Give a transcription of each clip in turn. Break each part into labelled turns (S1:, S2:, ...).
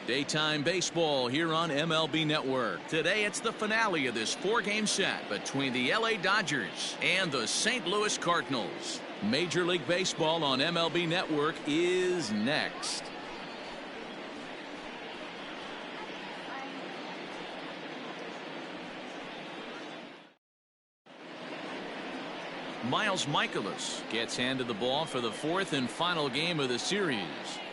S1: Daytime baseball here on MLB Network. Today it's the finale of this 4-game set between the LA Dodgers and the St. Louis Cardinals. Major League Baseball on MLB Network is next. Miles Mikolas gets handed the ball for the 4th and final game of the series.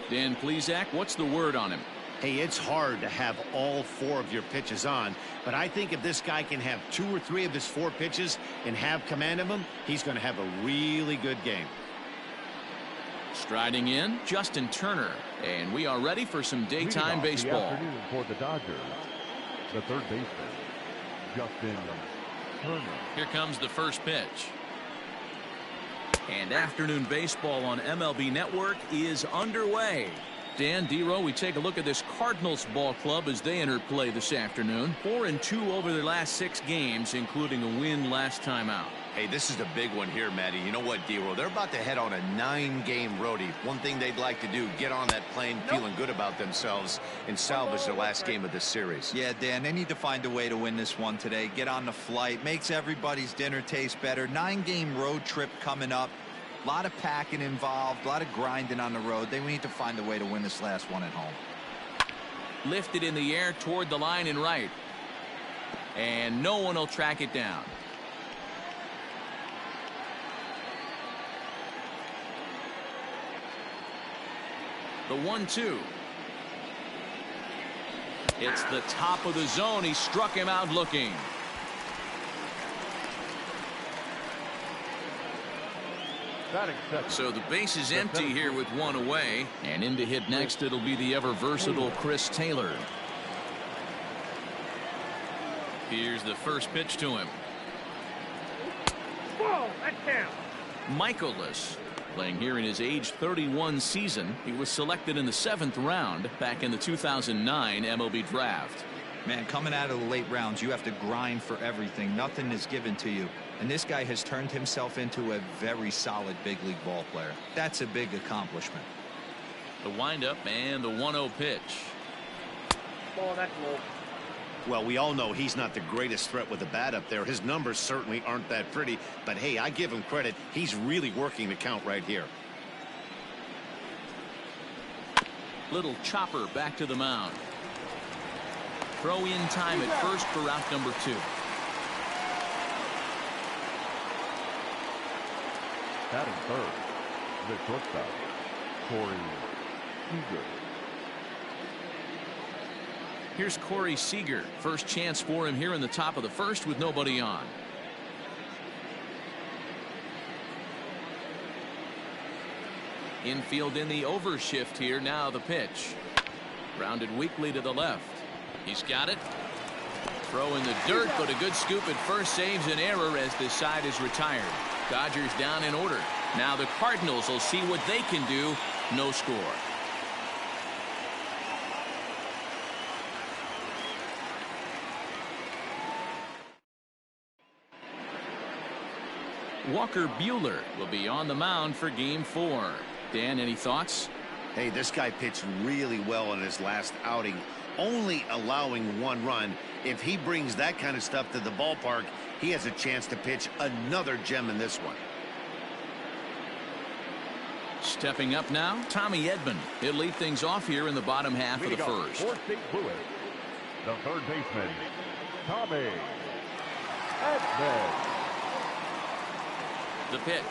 S1: Dan Plesac, what's the word on him?
S2: Hey, it's hard to have all 4 of your pitches on, but I think if this guy can have 2 or 3 of his 4 pitches and have command of them, he's going to have a really good game.
S1: Striding in, Justin Turner, and we are ready for some daytime baseball.
S3: The afternoon for the Dodgers, the third baseman, Justin Turner.
S1: Here comes the first pitch. And afternoon baseball on MLB Network is underway. Dan, D-Row, we take a look at this Cardinals ball club as they enter play this afternoon. 4-2 over their last 6 games, including a win last time out.
S2: Hey, this is a big one here, Matty. You know what, D-Row? They're about to head on a 9-game roadie. One thing they'd like to do, get on that plane feeling good about themselves and salvage the last game of this series.
S4: Yeah, Dan, they need to find a way to win this one today. Get on the flight. Makes everybody's dinner taste better. 9-game road trip coming up. A lot of packing involved, a lot of grinding on the road. They need to find a way to win this last one at home.
S1: Lifted in the air toward the line and right. And no one will track it down. The 1-2. It's the top of the zone. He struck him out looking. So the base is empty here with 1 away. And in to hit next, it'll be the ever-versatile Chris Taylor. Here's the first pitch to him.
S5: Whoa, that's him.
S1: Mikolas, playing here in his age 31 season. He was selected in the 7th round back in the 2009 MLB draft.
S4: Man, coming out of the late rounds, you have to grind for everything. Nothing is given to you. And this guy has turned himself into a very solid big league ball player. That's a big accomplishment.
S1: The windup and the 1-0 pitch.
S5: Oh, that's low.
S2: Well, we all know he's not the greatest threat with the bat up there. His numbers certainly aren't that pretty. But, hey, I give him credit. He's really working the count right here.
S1: Little chopper back to the mound. Throw in time at first for out number 2.
S3: Batting third, the shortstop, Corey Seager.
S1: Here's Corey Seager. First chance for him here in the top of the 1st with nobody on. Infield in the overshift here. Now the pitch. Grounded weakly to the left. He's got it. Throw in the dirt, but a good scoop at first saves an error as this side is retired. Dodgers down in order. Now the Cardinals will see what they can do. No score. Walker Buehler will be on the mound for game 4. Dan, any thoughts?
S2: Hey, this guy pitched really well in his last outing, only allowing 1 run. If he brings that kind of stuff to the ballpark, he has a chance to pitch another gem in this one.
S1: Stepping up now, Tommy Edman. He'll lead things off here in the bottom half of the 1st.
S3: For St. Louis, the third baseman, Tommy Edman.
S1: The pitch.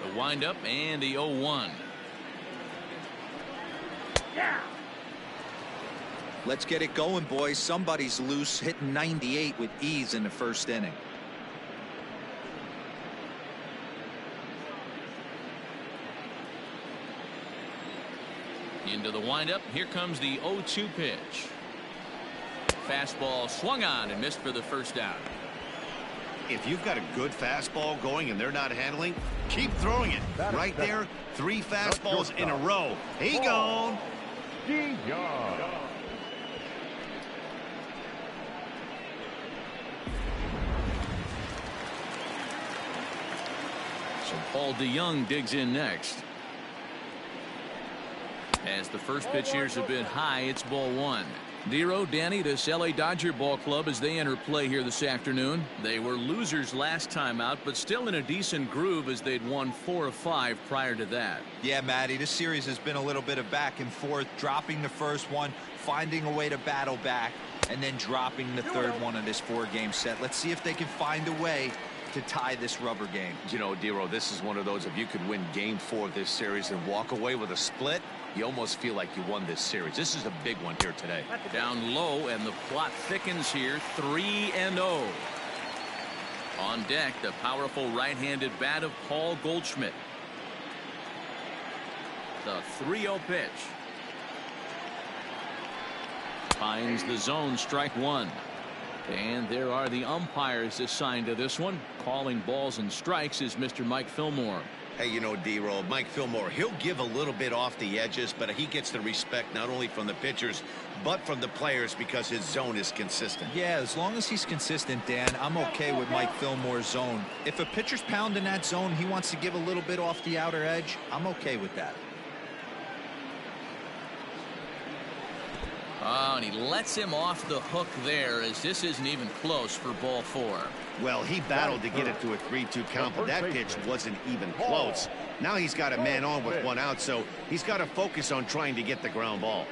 S1: The windup and the 0-1.
S5: Yeah.
S4: Let's get it going, boys. Somebody's loose, hitting 98 with ease in the 1st inning.
S1: Into the windup. Here comes the 0-2 pitch. Fastball swung on and missed for the 1st out.
S2: If you've got a good fastball going and they're not handling, keep throwing it. Right there, 3 fastballs in a row. He gone.
S1: So Paul DeYoung digs in next. As the first pitch years have been high, it's ball 1. Dero, Danny, this LA Dodger ball club as they enter play here this afternoon. They were losers last time out, but still in a decent groove as they'd won 4 of 5 prior to that.
S4: Yeah, Matty, this series has been a little bit of back and forth, dropping the first one, finding a way to battle back, and then dropping the third one of this 4-game set. Let's see if they can find a way to tie this rubber game.
S6: You know, Dero, this is one of those, if you could win game 4 of this series and walk away with a split, you almost feel like you won this series. This is a big one here today.
S1: Down low, and the plot thickens here. 3-0. On deck, the powerful right-handed bat of Paul Goldschmidt. The 3-0 pitch. Finds the zone, strike 1. And there are the umpires assigned to this one. Calling balls and strikes is Mr. Mike Fillmore.
S2: Hey, you know, D-Roll, Mike Fillmore, he'll give a little bit off the edges, but he gets the respect not only from the pitchers, but from the players because his zone is consistent.
S4: Yeah, as long as he's consistent, Dan, I'm okay with Mike Fillmore's zone. If a pitcher's pounding that zone, he wants to give a little bit off the outer edge, I'm okay with that.
S1: Oh, and he lets him off the hook there as this isn't even close for ball 4.
S2: Well, he battled to get it to a 3-2 count, but that pitch wasn't even close. Now he's got a man on with 1 out, so he's got to focus on trying to get the ground ball.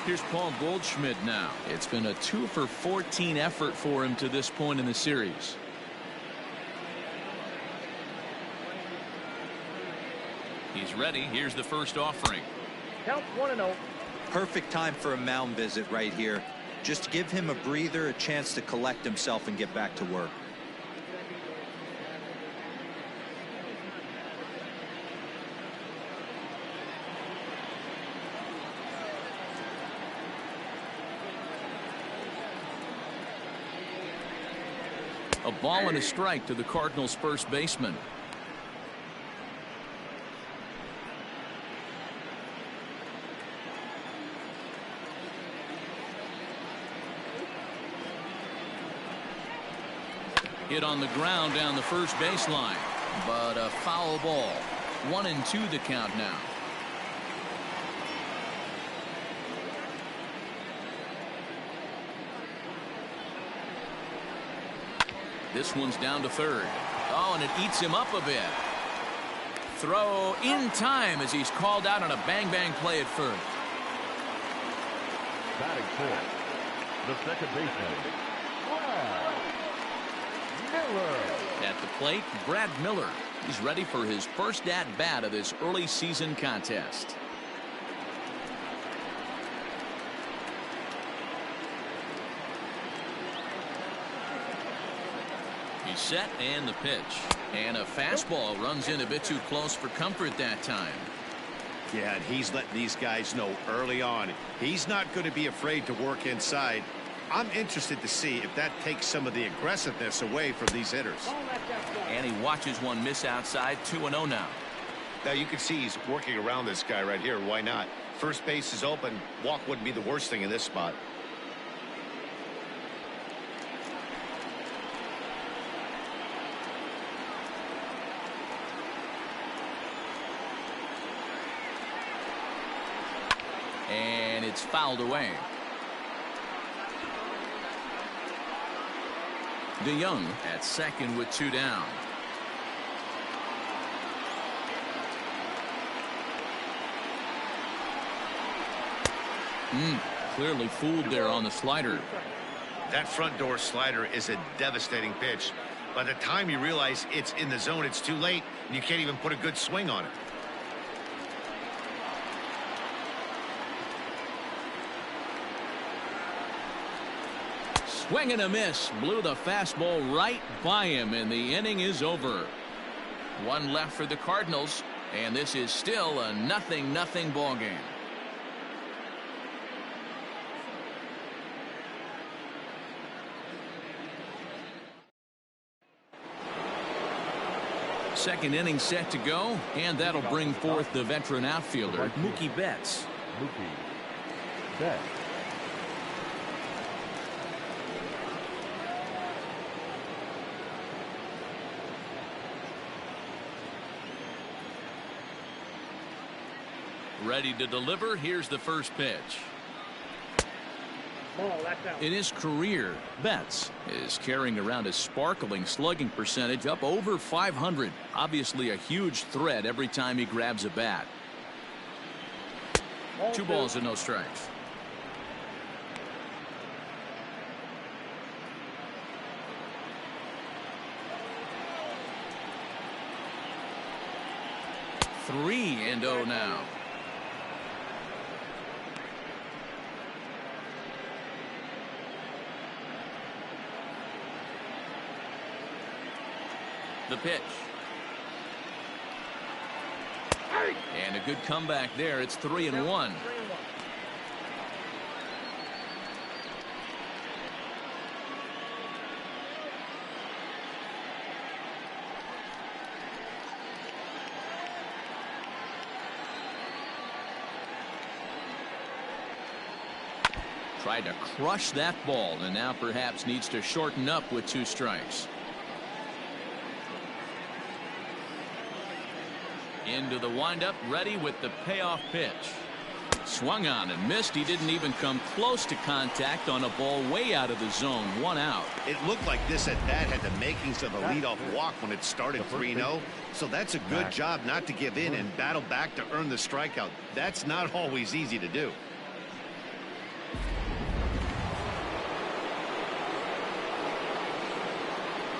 S1: Here's Paul Goldschmidt now. It's been a 2 for 14 effort for him to this point in the series. He's ready. Here's the first offering.
S5: Count 1-0.
S4: Perfect time for a mound visit right here. Just give him a breather, a chance to collect himself and get back to work.
S1: A ball and a strike to the Cardinals' first baseman. Hit on the ground down the first baseline, but a foul ball. 1-2 the count now. This one's down to third. Oh, and it eats him up a bit. Throw in time as he's called out on a bang-bang play at first.
S3: Batting fourth, the second baseman, Miller.
S1: At the plate, Brad Miller. He's ready for his first at-bat of this early season contest. He's set, and the pitch. And a fastball runs in a bit too close for comfort that time.
S2: Yeah, and he's letting these guys know early on he's not going to be afraid to work inside. I'm interested to see if that takes some of the aggressiveness away from these hitters.
S1: And he watches one miss outside. 2-0 now.
S2: Now you can see he's working around this guy right here. Why not? First base is open. Walk wouldn't be the worst thing in this spot.
S1: And it's fouled away. DeYoung at second with 2 down. Clearly fooled there on the slider.
S2: That front door slider is a devastating pitch. By the time you realize it's in the zone, it's too late, and you can't even put a good swing on it.
S1: Swing and a miss. Blew the fastball right by him, and the inning is over. 1 left for the Cardinals, and this is still a 0-0 ball game. Second inning set to go, and that'll bring forth the veteran outfielder, Mookie Betts.
S3: Mookie Betts.
S1: Ready to deliver. Here's the first pitch.
S5: Ball, that's out.
S1: In his career, Betts is carrying around a sparkling slugging percentage up over 500. Obviously a huge threat every time he grabs a bat.
S5: Ball
S1: 2 balls and no strikes. Three and 0 now. The pitch. And a good comeback there. It's 3 and 1. Tried to crush that ball, and now perhaps needs to shorten up with 2 strikes. Into the windup, ready with the payoff pitch. Swung on and missed. He didn't even come close to contact on a ball way out of the zone. 1 out.
S2: It looked like this at bat had the makings of a leadoff walk when it started 3-0. So that's a good job not to give in and battle back to earn the strikeout. That's not always easy to do.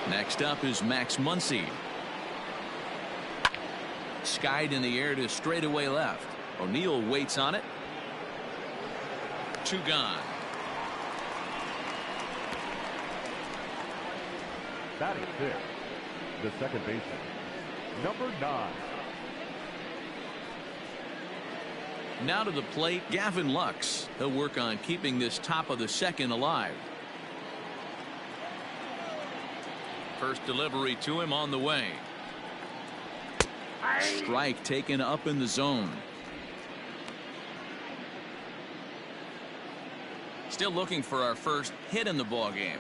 S1: Next up is Max Muncy. Skied in the air to straightaway left. O'Neill waits on it. 2 gone.
S3: Batting fifth, the second baseman, number 9.
S1: Now to the plate, Gavin Lux. He'll work on keeping this top of the second alive. First delivery to him on the way. Strike taken up in the zone. Still looking for our first hit in the ball game.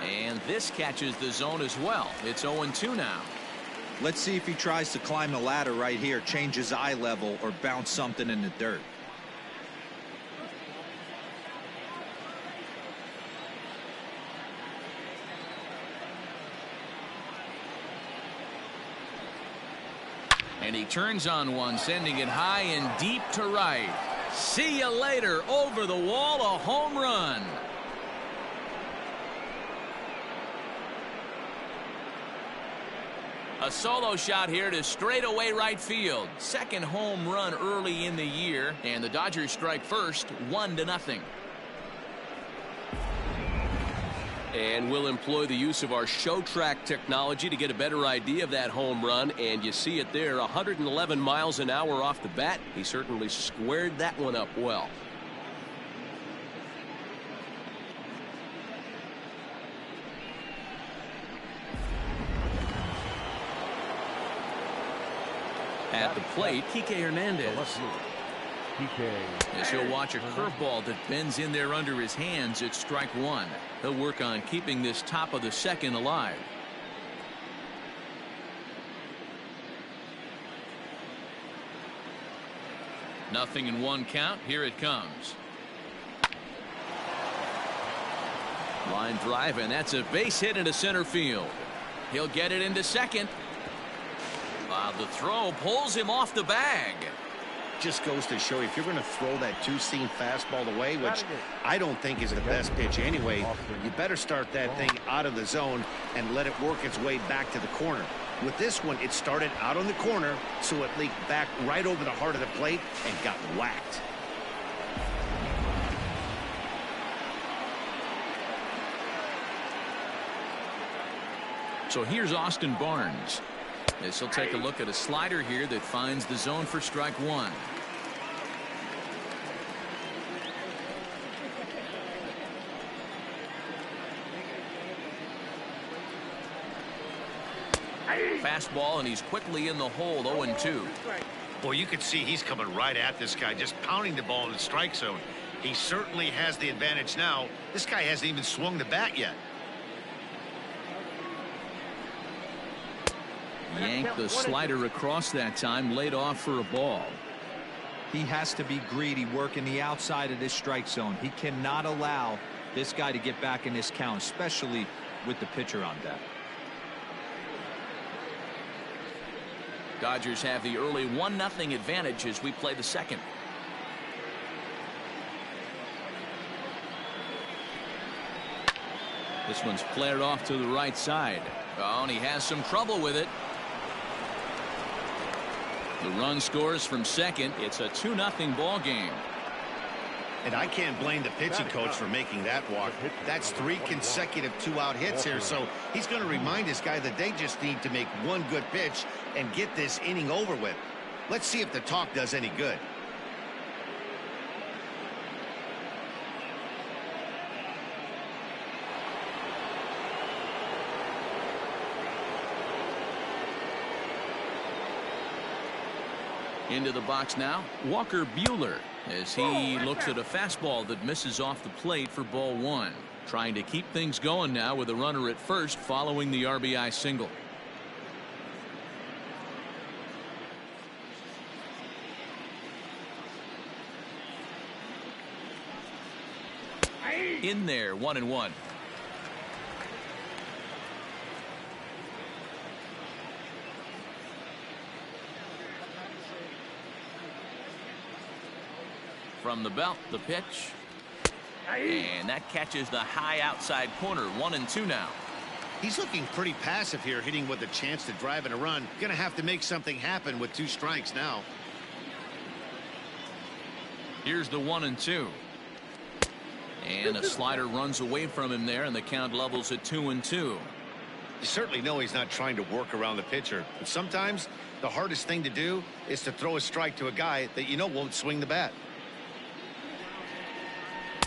S1: And this catches the zone as well. It's 0-2 now.
S4: Let's see if he tries to climb the ladder right here, change his eye level, or bounce something in the dirt.
S1: And he turns on one, sending it high and deep to right. See you later. Over the wall, a home run. A solo shot here to straightaway right field. Second home run early in the year, and the Dodgers strike first, 1-0.
S7: And we'll employ the use of our show track technology to get a better idea of that home run. And you see it there, 111 miles an hour off the bat. He certainly squared that one up well. At the plate, Kike Hernandez.
S1: As he'll watch a curveball that bends in there under his hands, it's strike 1. He'll work on keeping this top of the second alive. Nothing in 1 count. Here it comes. Line drive, and that's a base hit into center field. He'll get it into second. The throw pulls him off the bag.
S2: Just goes to show you, if you're going to throw that 2-seam fastball away, which I don't think is the best pitch anyway, you better start that thing out of the zone and let it work its way back to the corner. With this one, it started out on the corner, so it leaked back right over the heart of the plate and got whacked.
S1: So here's Austin Barnes. As he'll take a look at a slider here that finds the zone for strike 1. Fastball, and he's quickly in the hole. 0-2.
S2: Boy, you can see he's coming right at this guy, just pounding the ball in the strike zone. He certainly has the advantage now. This guy hasn't even swung the bat yet.
S1: Yanked the slider across that time, laid off for a ball.
S4: He has to be greedy, working the outside of this strike zone. He cannot allow this guy to get back in this count, especially with the pitcher on deck.
S1: Dodgers have the early 1-0 advantage as we play the second. This one's flared off to the right side. Oh, and he has some trouble with it. The run scores from second. It's a 2-0 ball game.
S2: And I can't blame the pitching coach for making that walk. That's 3 consecutive 2-out hits here, so he's going to remind this guy that they just need to make one good pitch and get this inning over with. Let's see if the talk does any good.
S1: Into the box now, Walker Buehler, as he looks at a fastball that misses off the plate for ball 1. Trying to keep things going now with a runner at first following the RBI single. In there, 1-1. From the belt, the pitch. And that catches the high outside corner. 1-2 now.
S2: He's looking pretty passive here, hitting with a chance to drive in a run. Gonna have to make something happen with 2 strikes now.
S1: Here's the 1-2. And a slider runs away from him there, and the count levels at 2-2.
S2: You certainly know he's not trying to work around the pitcher. But sometimes the hardest thing to do is to throw a strike to a guy that you know won't swing the bat.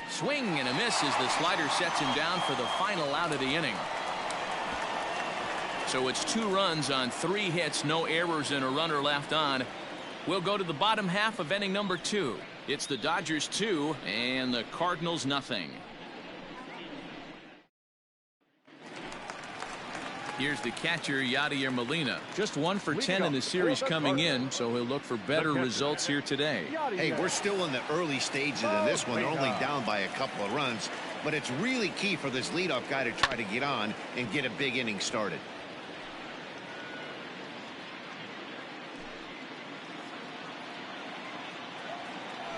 S1: Swing and a miss as the slider sets him down for the final out of the inning. So it's 2 runs on 3 hits, no errors, and a runner left on. We'll go to the bottom half of inning number 2. It's the Dodgers 2 and the Cardinals nothing. Here's the catcher, Yadier Molina. Just 1 for 10 in the series coming in, so he'll look for better results here today.
S2: Hey, we're still in the early stages of this one. They're only down by a couple of runs, but it's really key for this leadoff guy to try to get on and get a big inning started.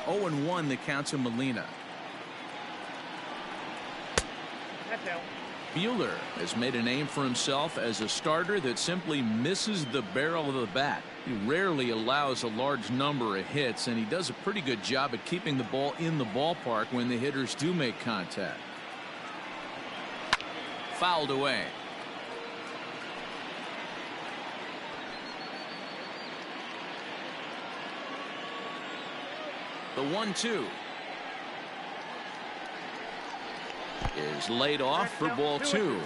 S1: Oh, 0-1 the count to Molina.
S5: That's out.
S1: Buehler has made a name for himself as a starter that simply misses the barrel of the bat. He rarely allows a large number of hits, and he does a pretty good job at keeping the ball in the ballpark when the hitters do make contact. Fouled away. The 1-2 is laid off for ball 2.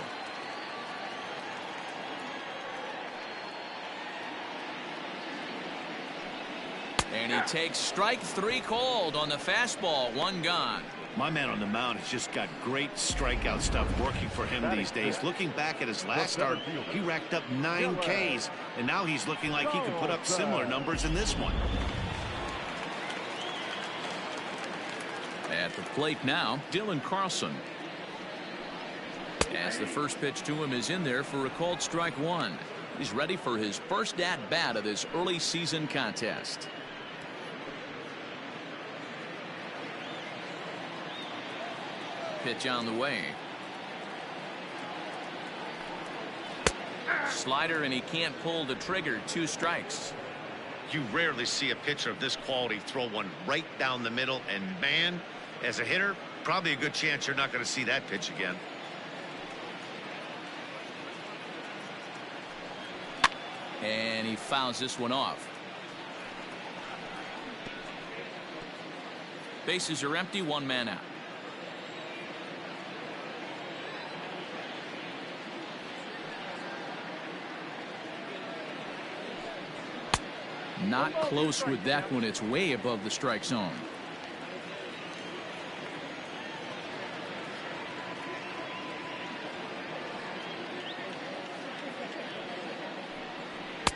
S1: And he takes strike 3 called on the fastball. 1 gone.
S2: My man on the mound has just got great strikeout stuff working for him these days. Looking back at his last start, he racked up 9 Ks, and now he's looking like he could put up similar numbers in this one.
S1: At the plate now, Dylan Carlson. As the first pitch to him is in there for a called strike 1. He's ready for his first at-bat of this early season contest. Pitch on the way. Slider, and he can't pull the trigger. 2 strikes.
S2: You rarely see a pitcher of this quality throw one right down the middle, and man, as a hitter, probably a good chance you're not going to see that pitch again.
S1: And he fouls this one off. Bases are empty, 1 man out. Not close with that one. It's way above the strike zone.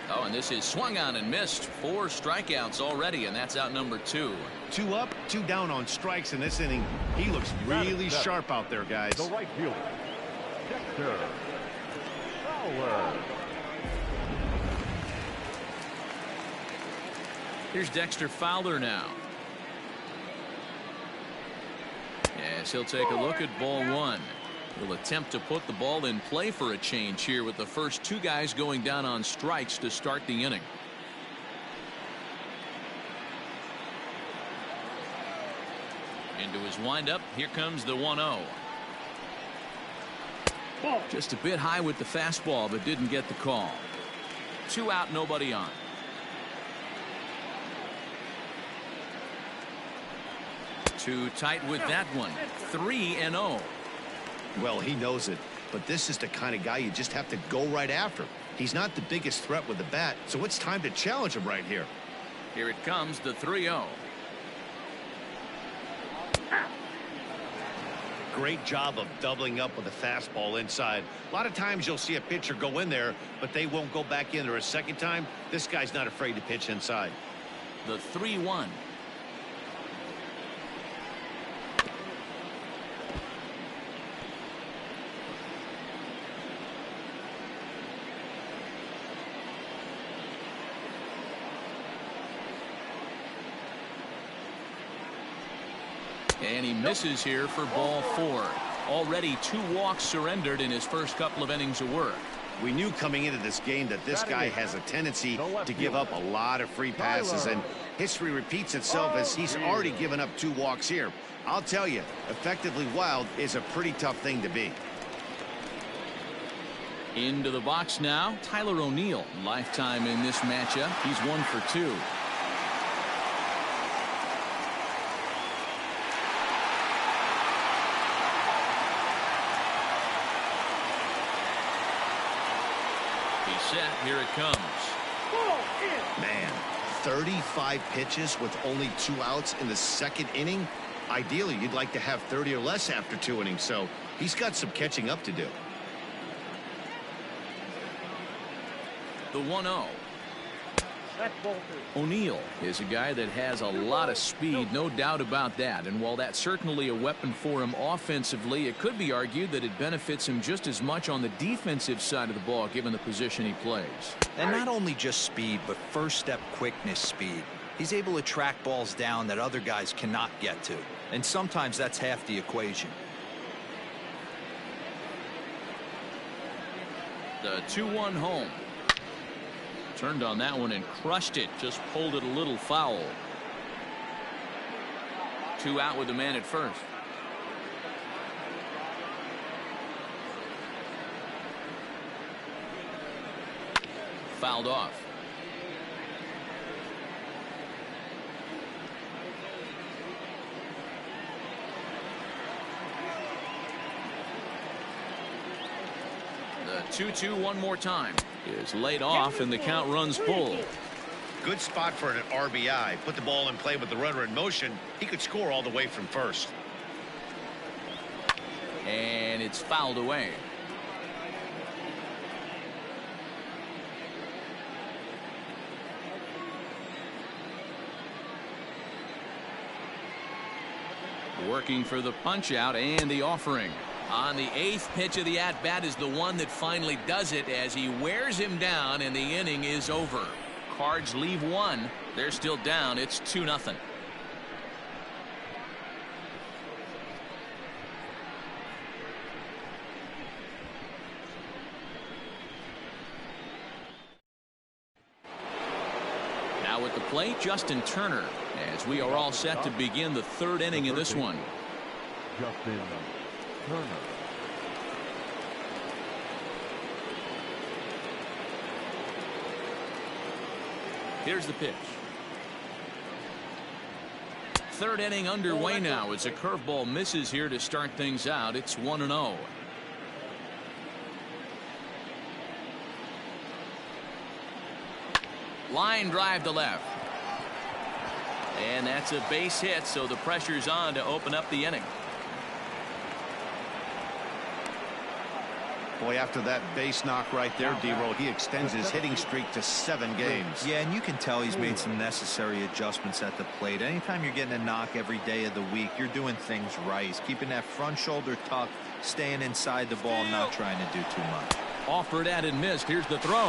S1: Oh, and this is swung on and missed. 4 strikeouts already, and that's out number 2.
S2: 2 up, 2 down on strikes in this inning. He looks really sharp out there, guys.
S3: The right fielder, Slovverr.
S1: Here's Dexter Fowler now. Yes, he'll take a look at ball 1. He'll attempt to put the ball in play for a change here with the first 2 guys going down on strikes to start the inning. Into his windup. Here comes the 1-0. Just a bit high with the fastball, but didn't get the call. 2 out, nobody on. Too tight with that one. 3-0.
S2: Well, he knows it, but this is the kind of guy you just have to go right after. He's not the biggest threat with the bat, so it's time to challenge him right here.
S1: Here it comes, the 3-0.
S2: Great job of doubling up with a fastball inside. A lot of times you'll see a pitcher go in there, but they won't go back in there a second time. This guy's not afraid to pitch inside.
S1: The 3-1. And he misses here for ball 4. Already 2 walks surrendered in his first couple of innings of work.
S2: We knew coming into this game that this guy has a tendency to give up a lot of free passes, and history repeats itself as he's already given up 2 walks here. I'll tell you, effectively wild is a pretty tough thing to be.
S1: Into the box now, Tyler O'Neill. Lifetime in this matchup. He's 1 for 2. Set. Here it comes.
S2: Man, 35 pitches with only 2 outs in the 2nd inning. Ideally, you'd like to have 30 or less after 2 innings, so he's got some catching up to do.
S1: The 1-0. O'Neill is a guy that has a lot of speed, no doubt about that. And while that's certainly a weapon for him offensively, it could be argued that it benefits him just as much on the defensive side of the ball, given the position he plays.
S4: And not only just speed, but first step quickness speed. He's able to track balls down that other guys cannot get to. And sometimes that's half the equation.
S1: The 2-1 home. Turned on that one and crushed it. Just pulled it a little foul. 2 out with the man at first. Fouled off. The 2-2 one more time. Is laid off and the count runs full.
S2: Good spot for an RBI. Put the ball in play with the runner in motion. He could score all the way from first.
S1: And it's fouled away. Working for the punch out and the offering. On the 8th pitch of the at-bat is the one that finally does it as he wears him down and the inning is over. Cards leave 1. They're still down. It's 2-0. Now at the plate, Justin Turner, as we are all set to begin the 3rd inning in this one.
S3: Justin Turner.
S1: Here's the pitch. 3rd inning underway now as a curveball misses here to start things out. It's 1-0. Line drive to left. And that's a base hit, so the pressure's on to open up the inning.
S2: Boy, after that base knock right there, D-Roll, he extends his hitting streak to 7 games.
S4: Yeah, and you can tell he's made some necessary adjustments at the plate. Anytime you're getting a knock every day of the week, you're doing things right. He's keeping that front shoulder tucked, staying inside the ball, not trying to do too much.
S1: Offered at and missed. Here's the throw.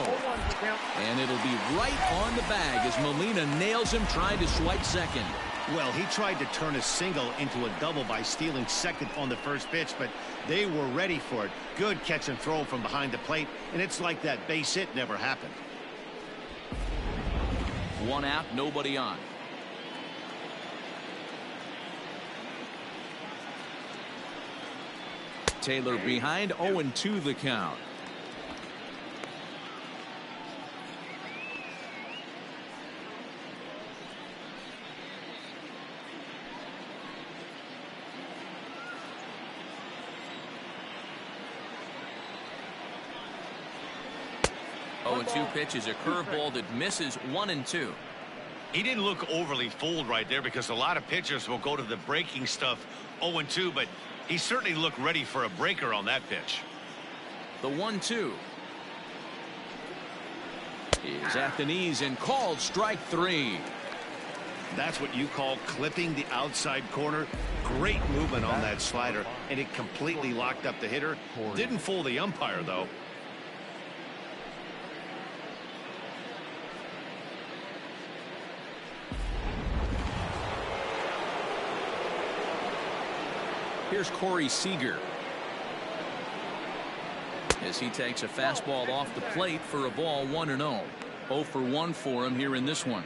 S1: And it'll be right on the bag as Molina nails him trying to swipe second.
S2: Well, he tried to turn a single into a double by stealing second on the first pitch, but they were ready for it. Good catch and throw from behind the plate, and it's like that base hit never happened.
S1: 1 out, nobody on. Taylor behind, 0-2 the count. Oh, 0-2 pitch is a curveball that misses 1-2.
S2: He didn't look overly fooled right there because a lot of pitchers will go to the breaking stuff 0-2, but he certainly looked ready for a breaker on that pitch.
S1: The 1-2 is at the knees and called strike 3.
S2: That's what you call clipping the outside corner. Great movement on that slider, and it completely locked up the hitter. Didn't fool the umpire, though.
S1: Here's Corey Seager as he takes a fastball off the plate for a ball 1-0. 0 for 1 for him here in this one.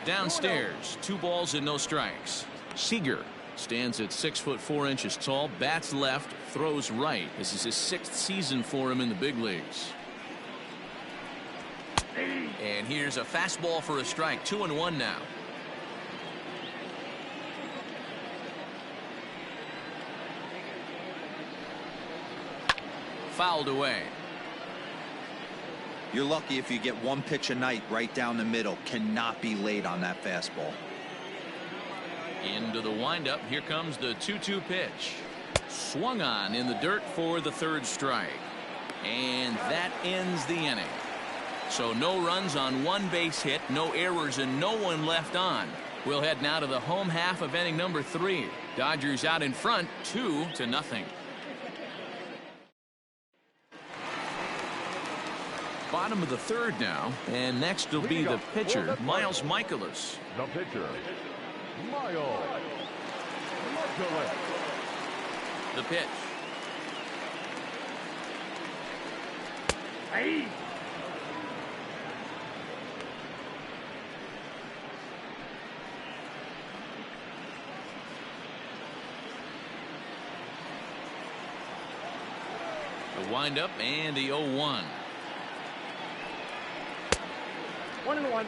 S1: Downstairs, 2 balls and no strikes. Seager stands at 6'4" tall, bats left, throws right. This is his 6th season for him in the big leagues. And here's a fastball for a strike. 2-1 now. Fouled away.
S4: You're lucky if you get 1 pitch a night right down the middle. Cannot be late on that fastball.
S1: Into the windup. Here comes the 2-2 pitch. Swung on in the dirt for the 3rd strike. And that ends the inning. So no runs on 1 base hit, no errors, and no one left on. We'll head now to the home half of inning number 3. Dodgers out in front 2-0. Bottom of the 3rd now, and next will be the pitcher, Miles Mikolas.
S3: The pitcher, Miles Mikolas.
S1: The pitch.
S5: Hey.
S1: The windup and the 0-1.
S5: 1-1.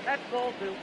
S5: That's ball 2.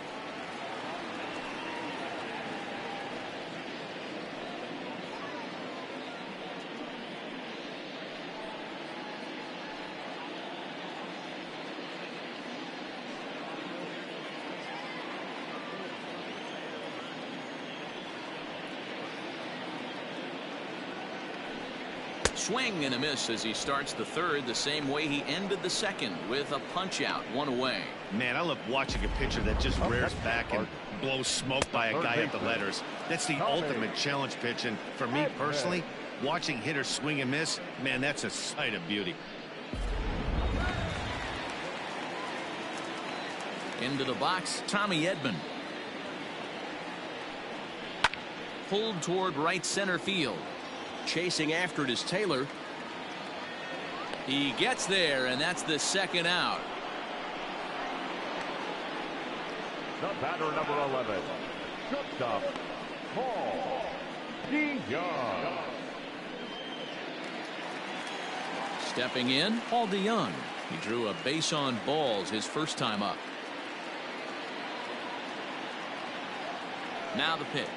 S1: Swing and a miss as he starts the 3rd the same way he ended the 2nd with a punch out, 1 away.
S2: Man, I love watching a pitcher that just rears back and blows smoke by a guy at the letters. That's the ultimate challenge pitch, and for me personally, watching hitters swing and miss, man, that's a sight of beauty.
S1: Into the box, Tommy Edman. pulled toward right center field.
S7: Chasing after it is Taylor.
S1: He gets there, and that's the second out.
S3: The batter, number 11, shortstop, Paul DeYoung.
S1: Stepping in, Paul DeYoung. He drew a base on balls his first time up. Now the pitch.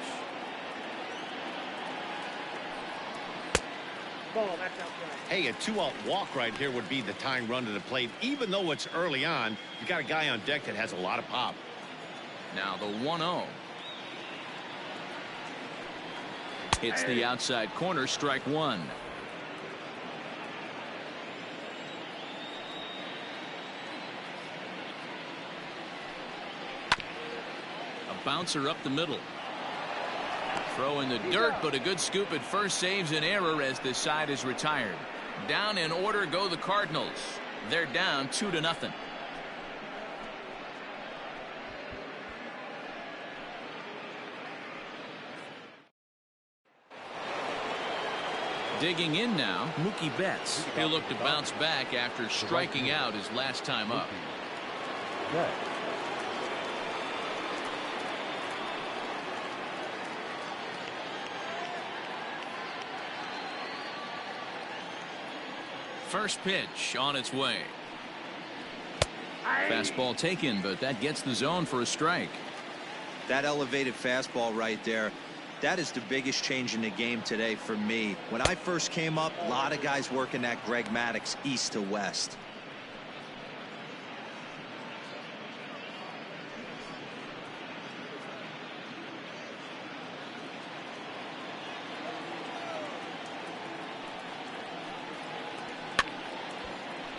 S5: Ball, that's outside.
S2: Hey, a 2-out walk right here would be the tying run to the plate. Even though it's early on, you got a guy on deck that has a lot of pop.
S1: Now the 1-0. Hits the outside corner, strike one. A bouncer up the middle. Throw in the dirt, but a good scoop at first saves an error as this side is retired. Down in order go the Cardinals. They're down 2-0. Digging in now, Mookie Betts. He'll look to bounce back after striking out his last time up.
S3: Betts.
S1: First pitch on its way. Fastball taken, but that gets the zone for a strike.
S4: That elevated fastball right there, that is the biggest change in the game today for me. When I first came up, a lot of guys working that Greg Maddux east to west.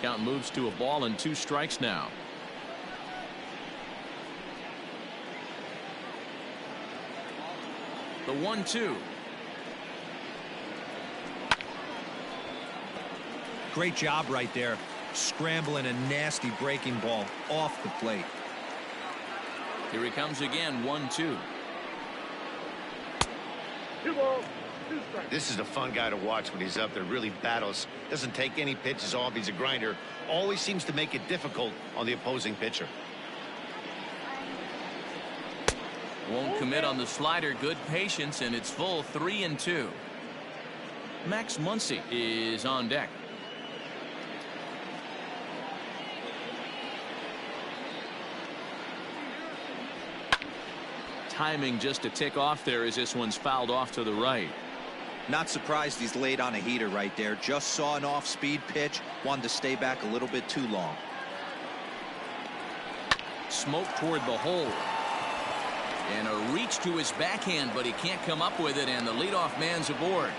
S1: Count moves to a ball and 2 strikes now. The 1-2.
S4: Great job right there, scrambling a nasty breaking ball off the plate.
S1: Here he comes again, 1-2.
S5: 2 balls, 2 strikes.
S2: This is a fun guy to watch when he's up there. Really battles. Doesn't take any pitches off. He's a grinder. Always seems to make it difficult on the opposing pitcher.
S1: Won't commit on the slider. Good patience, and it's full 3-2. Max Muncy is on deck. Timing just a tick off there as this one's fouled off to the right.
S4: Not surprised he's laid on a heater right there. Just saw an off-speed pitch, wanted to stay back a little bit too long.
S1: Smoke toward the hole. And a reach to his backhand, but he can't come up with it, and the leadoff man's aboard.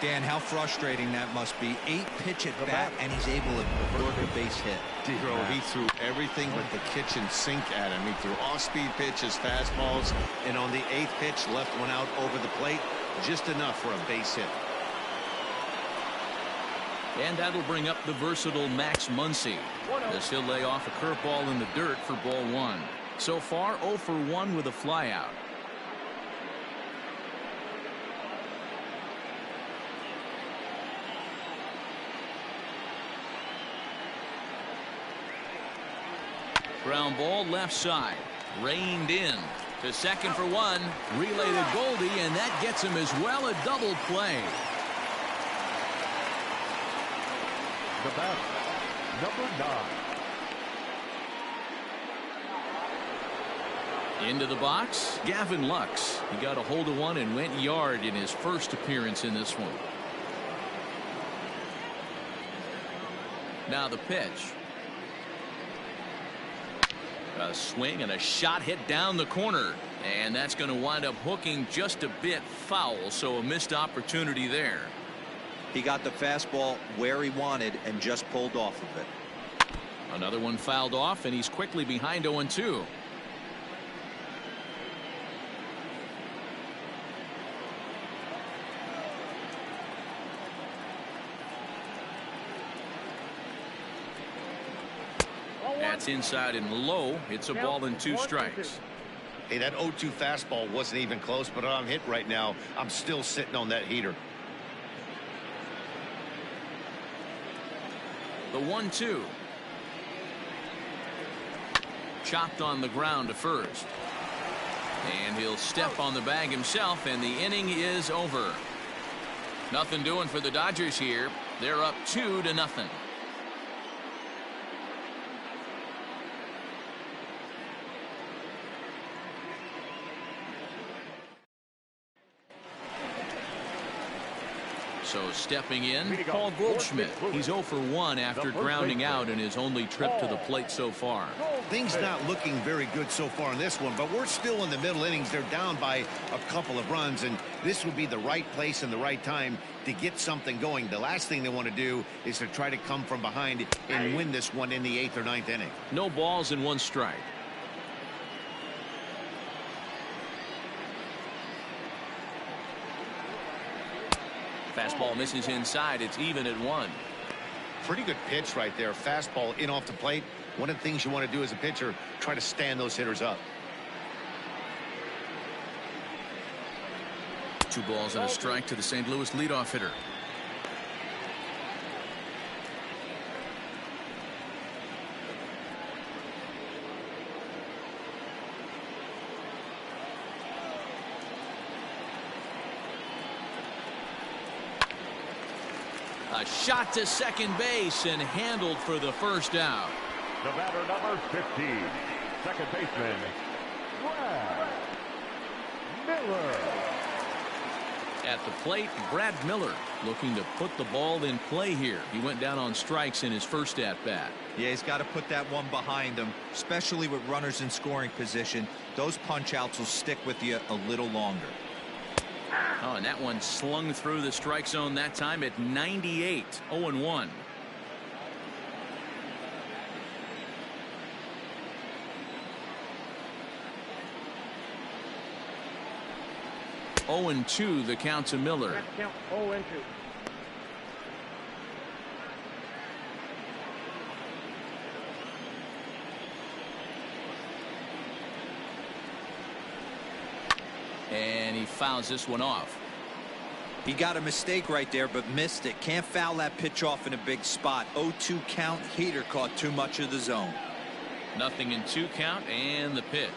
S4: Dan, how frustrating that must be. 8 pitch at bat, and he's able to work a base hit.
S2: He threw everything but the kitchen sink at him. He threw off-speed pitches, fastballs, and on the 8th pitch, left one out over the plate. Just enough for a base hit.
S1: And that'll bring up the versatile Max Muncy, as he'll lay off a curveball in the dirt for ball 1. So far, 0 for 1 with a flyout. Ground ball left side. Reined in. To second for 1. Relay to Goldie, and that gets him as well. A double play.
S3: The batter, number 9.
S1: Into the box, Gavin Lux. He got a hold of one and went yard in his first appearance in this one. Now the pitch. A swing and a shot hit down the corner, and that's going to wind up hooking just a bit foul, so a missed opportunity there.
S4: He got the fastball where he wanted and just pulled off of it.
S1: Another one fouled off, and he's quickly behind 0-2. That's inside and low. It's a ball and 2 strikes.
S2: Hey, that 0-2 fastball wasn't even close, but I'm hit right now. I'm still sitting on that heater.
S1: The 1-2. Chopped on the ground to first. And he'll step on the bag himself, and the inning is over. Nothing doing for the Dodgers here. They're up 2-0. So stepping in, Paul Goldschmidt. He's 0 for 1 after grounding out in his only trip to the plate so far.
S2: Things not looking very good so far in this one, but we're still in the middle innings. They're down by a couple of runs, and this would be the right place and the right time to get something going. The last thing they want to do is to try to come from behind and win this one in the 8th or 9th inning.
S1: No balls and 1 strike. Fastball misses inside. It's even at 1.
S2: Pretty good pitch right there. Fastball in off the plate. One of the things you want to do as a pitcher, try to stand those hitters up.
S1: 2 balls and a strike to the St. Louis leadoff hitter. A shot to second base and handled for the first out.
S3: The batter, number 15, second baseman, Brad Miller.
S1: At the plate, Brad Miller looking to put the ball in play here. He went down on strikes in his first at-bat.
S4: Yeah, he's got to put that one behind him, especially with runners in scoring position. Those punch-outs will stick with you a little longer.
S1: Oh, and that one slung through the strike zone that time at 98. 0-1. Oh, and 2 the count to Miller.
S5: Count 0-2.
S1: And he fouls this one off.
S4: He got a mistake right there, but missed it. Can't foul that pitch off in a big spot. 0-2 count. Heater caught too much of the zone.
S1: Nothing in 2 count, and the pitch.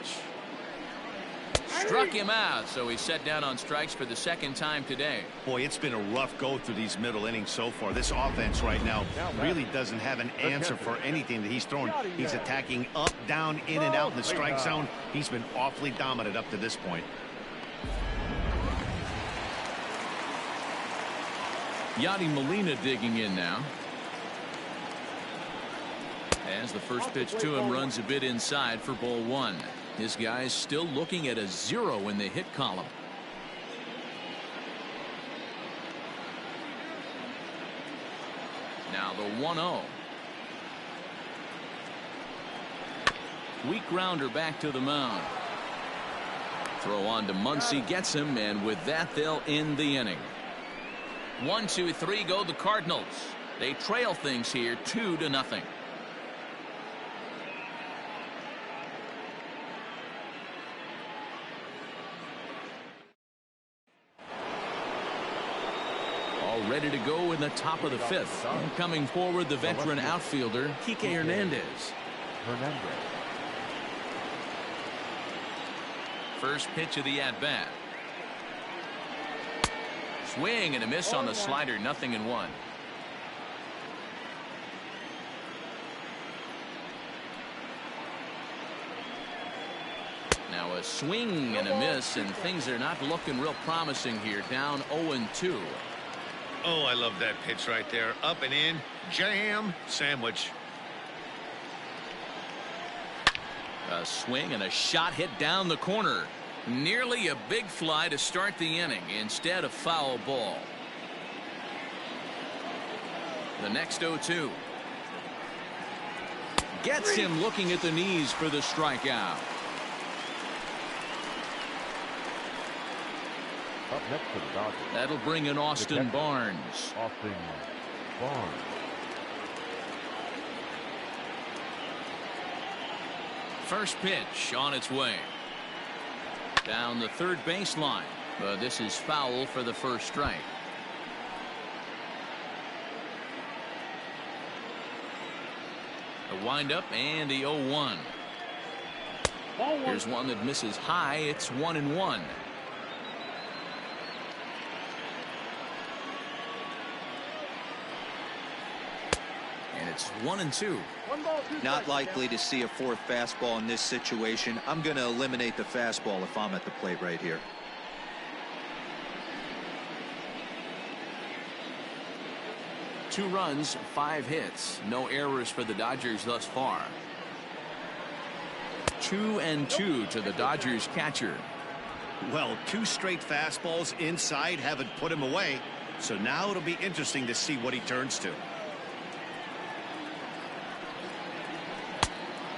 S1: Struck him out, so he's set down on strikes for the second time today.
S2: Boy, it's been a rough go through these middle innings so far. This offense right now really doesn't have an answer for anything that he's throwing. He's attacking up, down, in and out in the strike zone. He's been awfully dominant up to this point.
S1: Yadi Molina digging in now. As the first pitch to him runs a bit inside for ball 1. This guy's still looking at a 0 in the hit column. Now the 1-0. Weak grounder back to the mound. Throw on to Muncy, gets him, and with that they'll end the inning. 1, 2, 3 go the Cardinals. They trail things here 2-0. All ready to go in the top of the 5th. And coming forward, the veteran outfielder, Kike Hernandez. First pitch of the at-bat. Swing and a miss on the slider, 0-1. Now a swing and a miss, and things are not looking real promising here. Down 0-2.
S2: Oh, I love that pitch right there. Up and in, jam, sandwich.
S1: A swing and a shot hit down the corner. Nearly a big fly to start the inning. Instead, a foul ball. The next 0-2. Gets him looking at the knees for the strikeout.
S3: Up next to the Dodgers.
S1: That'll bring in Austin Barnes.
S3: Austin Barnes.
S1: First pitch on its way. Down the third baseline. But this is foul for the first strike. The windup and the 0-1. Here's one that misses high. It's 1-1. And it's 1-2.
S4: Not likely to see a fourth fastball in this situation. I'm going to eliminate the fastball if I'm at the plate right here.
S1: Two runs, 5 hits. No errors for the Dodgers thus far. 2-2 to the Dodgers catcher.
S2: Well, 2 straight fastballs inside haven't put him away. So now it'll be interesting to see what he turns to.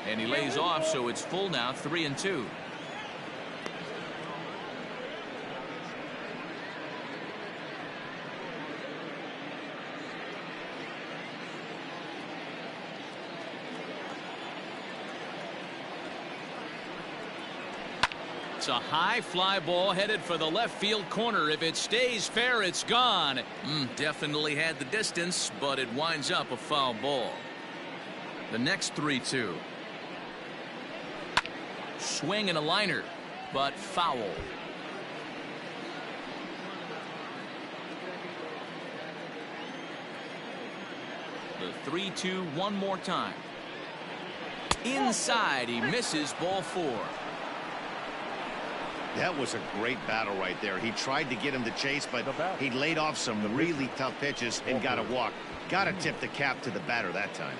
S1: And he lays off, so it's full now, 3-2. It's a high fly ball headed for the left field corner. If it stays fair, it's gone. Definitely had the distance, but it winds up a foul ball. The next 3-2. Swing and a liner, but foul. The 3-2 one more time. Inside, he misses, ball 4.
S2: That was a great battle right there. He tried to get him to chase, but he laid off some really tough pitches and got a walk. Got to tip the cap to the batter that time.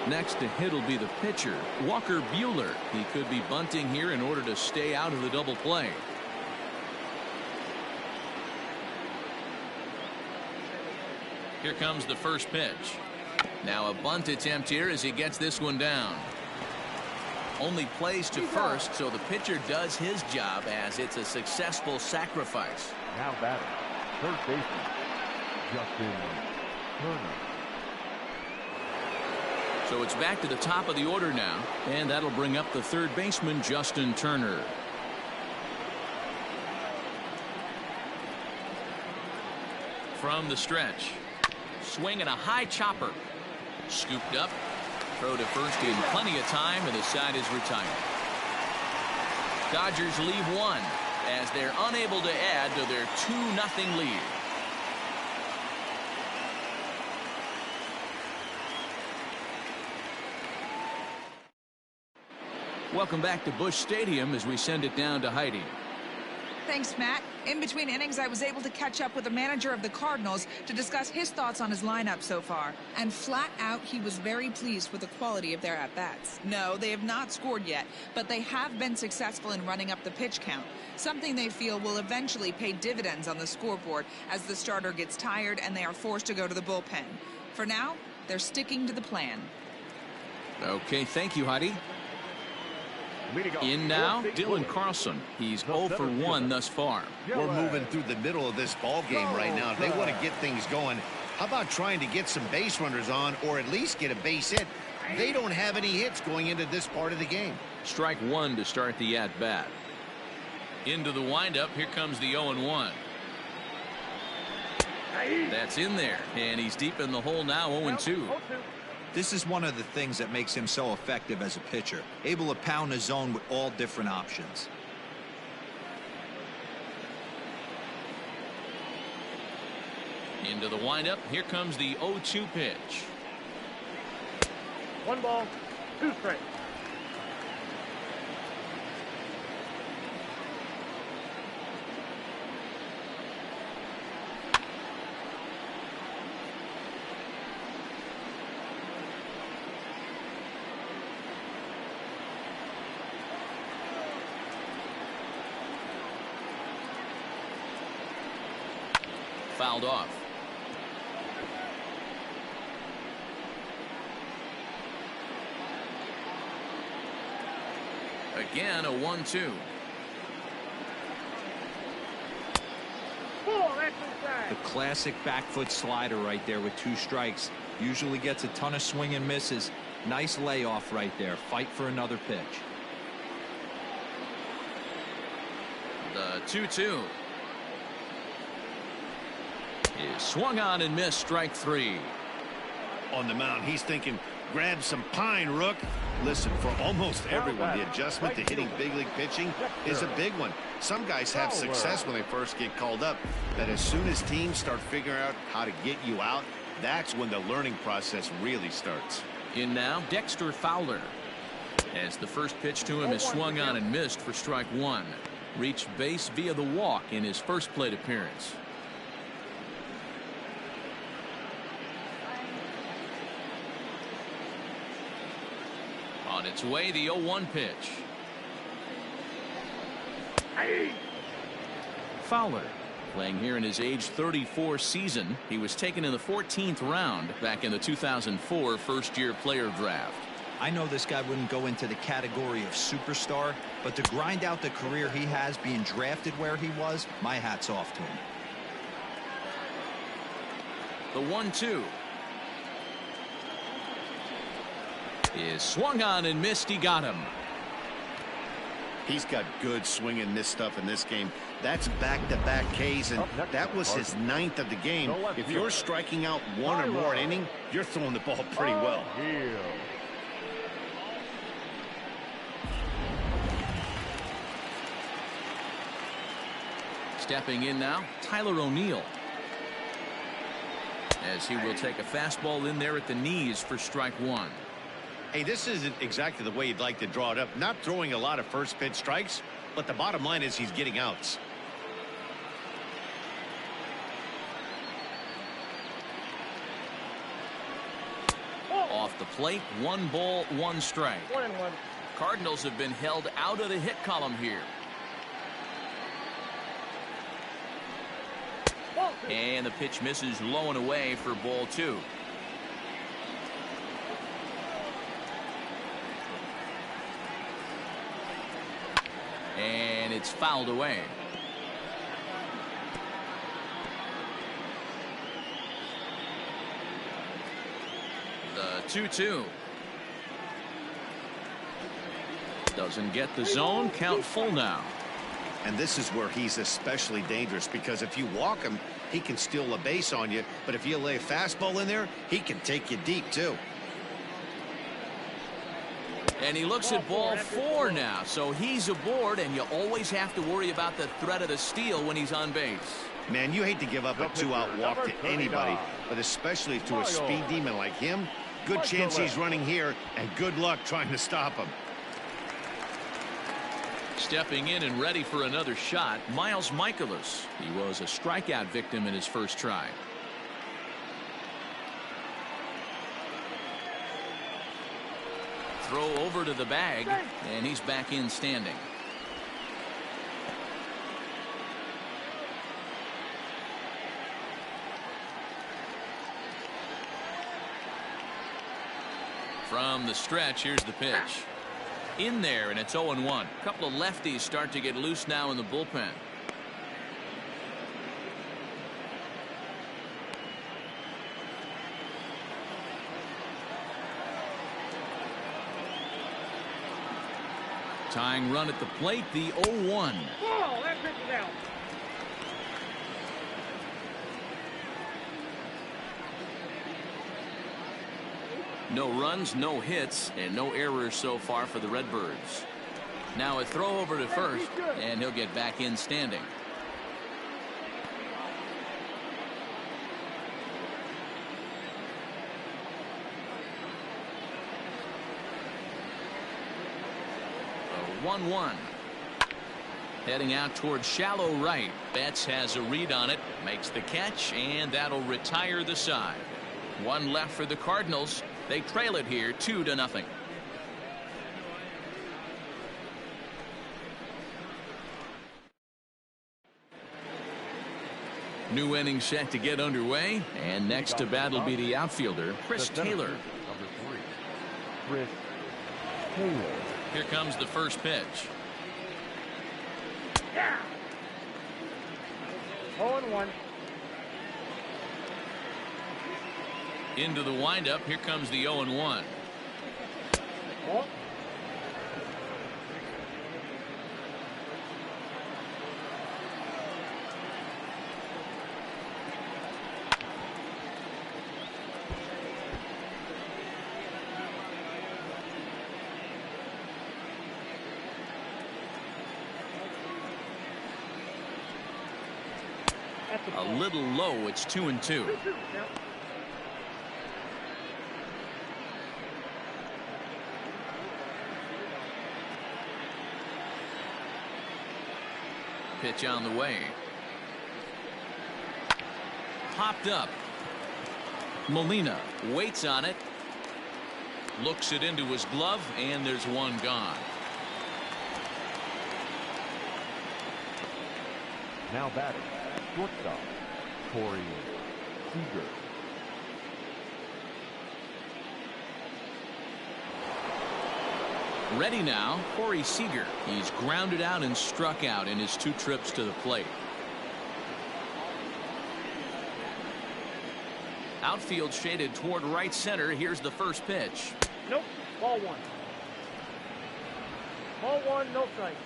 S1: Next to hit will be the pitcher, Walker Buehler. He could be bunting here in order to stay out of the double play. Here comes the first pitch. Now a bunt attempt here as he gets this one down. Only plays to first, so the pitcher does his job as it's a successful sacrifice.
S3: Now batting, third baseman, Justin Turner.
S1: So it's back to the top of the order now, and that'll bring up the third baseman, Justin Turner. From the stretch. Swing and a high chopper. Scooped up. Throw to first in plenty of time, and the side is retired. Dodgers leave one as they're unable to add to their 2-0 lead. Welcome back to Busch Stadium as we send it down to Heidi.
S8: Thanks, Matt. In between innings, I was able to catch up with the manager of the Cardinals to discuss his thoughts on his lineup so far. And flat out, he was very pleased with the quality of their at-bats. No, they have not scored yet, but they have been successful in running up the pitch count, something they feel will eventually pay dividends on the scoreboard as the starter gets tired and they are forced to go to the bullpen. For now, they're sticking to the plan.
S1: Okay, thank you, Heidi. In now, Dylan Carlson. He's 0 for 1 thus far.
S2: We're moving through the middle of this ball game right now. If they want to get things going, how about trying to get some base runners on or at least get a base hit? They don't have any hits going into this part of the game.
S1: Strike 1 to start the at-bat. Into the windup. Here comes the 0-1. That's in there, and he's deep in the hole now, 0-2.
S4: This is one of the things that makes him so effective as a pitcher, able to pound the zone with all different options.
S1: Into the windup. Here comes the 0-2 pitch.
S5: 1 ball, 2 strikes.
S1: Fouled off. Again, a 1-2.
S4: The classic back foot slider right there with 2 strikes. Usually gets a ton of swing and misses. Nice layoff right there. Fight for another pitch.
S1: The 2-2 is swung on and missed. Strike three.
S2: On the mound, he's thinking, grab some pine, Rook. Listen, for almost everyone, the adjustment to hitting big league pitching is a big one. Some guys have success when they first get called up, but as soon as teams start figuring out how to get you out, that's when the learning process really starts.
S1: In now, Dexter Fowler, as the first pitch to him is swung on and missed for strike one. Reached base via the walk in his first plate appearance. On its way, the 0-1 pitch. Fowler, playing here in his age 34 season. He was taken in the 14th round back in the 2004 first-year player draft.
S4: I know this guy wouldn't go into the category of superstar, but to grind out the career he has being drafted where he was, my hat's off to him.
S1: The 1-2 is swung on and missed. He got him.
S2: He's got good swing and miss stuff in this game. That's back-to-back Ks, and that was his 9th of the game. If you're striking out one or more an inning, you're throwing the ball pretty well.
S1: Stepping in now, Tyler O'Neill, as he will take a fastball in there at the knees for strike one.
S2: Hey, this isn't exactly the way you'd like to draw it up. Not throwing a lot of first pitch strikes, but the bottom line is he's getting outs.
S1: Off the plate, 1 ball, 1 strike.
S5: 1-1.
S1: Cardinals have been held out of the hit column here. And the pitch misses low and away for ball 2. And it's fouled away. The 2-2 doesn't get the zone. Count full now.
S2: And this is where he's especially dangerous, because if you walk him, he can steal a base on you. But if you lay a fastball in there, he can take you deep, too.
S1: And he looks at ball 4 now. So he's aboard, and you always have to worry about the threat of the steal when he's on base.
S2: Man, you hate to give up a 2-out walk to anybody, but especially to a speed demon like him. Good chance he's running here, and good luck trying to stop him.
S1: Stepping in and ready for another shot, Miles Michaelis. He was a strikeout victim in his first try. Throw over to the bag, and he's back in standing. From the stretch, here's the pitch. In there, and it's 0-1. A couple of lefties start to get loose now in the bullpen. Tying run at the plate, the 0-1.
S5: Ball, that pitch is out.
S1: No runs, no hits, and no errors so far for the Redbirds. Now a throw over to first, and he'll get back in standing. A 1-1. Heading out towards shallow right. Betts has a read on it, makes the catch, and that'll retire the side. One left for the Cardinals. They trail it here 2-0. New inning set to get underway, and next to bat will be the outfielder, Chris Taylor.
S3: Number 3, Chris Taylor.
S1: Here comes the first pitch.
S5: Yeah. 0-1.
S1: Into the windup. Here comes the 0-1.
S5: Ball.
S1: A little low. It's 2-2. Pitch on the way. Popped up. Molina waits on it. Looks it into his glove, and there's one gone.
S3: Now batting, shortstop, Corey Seager.
S1: Ready now, Corey Seager. He's grounded out and struck out in his 2 trips to the plate. Outfield shaded toward right center. Here's the first pitch.
S5: Nope. Ball 1. Ball 1, no strike.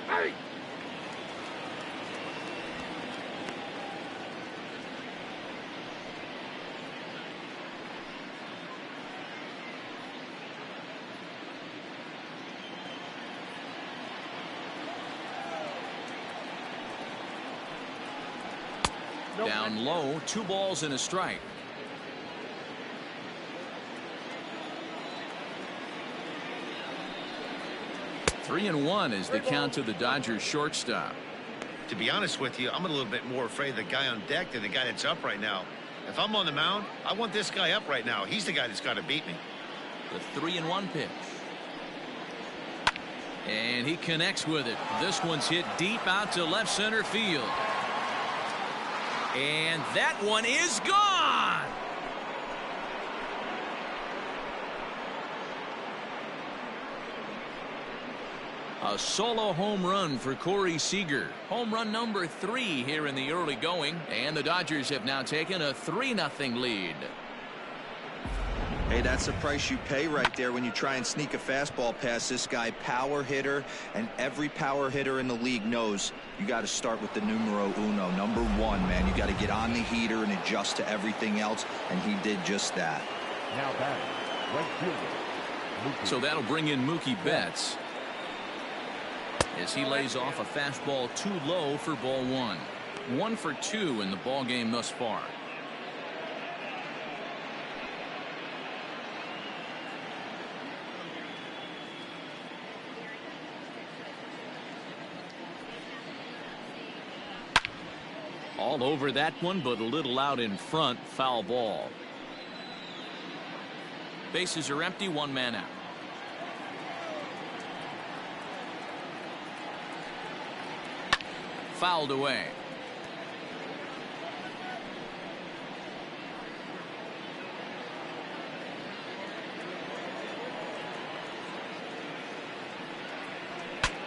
S5: Hey!
S1: Down low, 2 balls and a strike. Three and 1 is the count to the Dodgers shortstop.
S2: To be honest with you, I'm a little bit more afraid of the guy on deck than the guy that's up right now. If I'm on the mound, I want this guy up right now. He's the guy that's got to beat me.
S1: The 3-1 pitch. And he connects with it. This one's hit deep out to left center field. And that one is gone. A solo home run for Corey Seager. Home run number 3 here in the early going. And the Dodgers have now taken a 3-0 lead.
S4: Hey, that's the price you pay right there when you try and sneak a fastball past this guy. Power hitter, and every power hitter in the league knows you got to start with the numero uno, number 1, man. You got to get on the heater and adjust to everything else, and he did just that.
S3: Now batting, right fielder.
S1: So that'll bring in Mookie Betts as he lays off a fastball too low for ball 1. 1 for 2 in the ball game thus far. All over that one, but a little out in front. Foul ball. Bases are empty. 1 man out. Fouled away.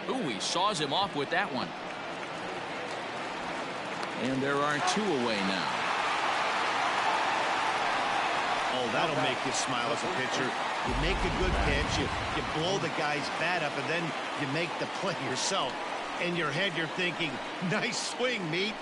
S1: Ooh, he saws him off with that one. And there are 2 away now.
S2: Oh, that'll make you smile as a pitcher. You make a good pitch, you blow the guy's bat up, and then you make the play yourself. In your head, you're thinking, nice swing, meat.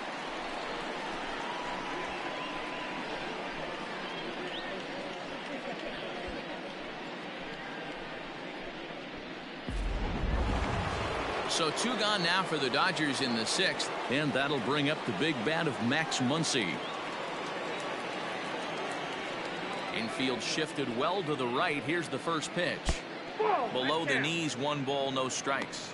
S1: So 2 gone now for the Dodgers in the 6th, and that'll bring up the big bat of Max Muncy. Infield shifted well to the right. Here's the first pitch. Below the knees, 1 ball, no strikes.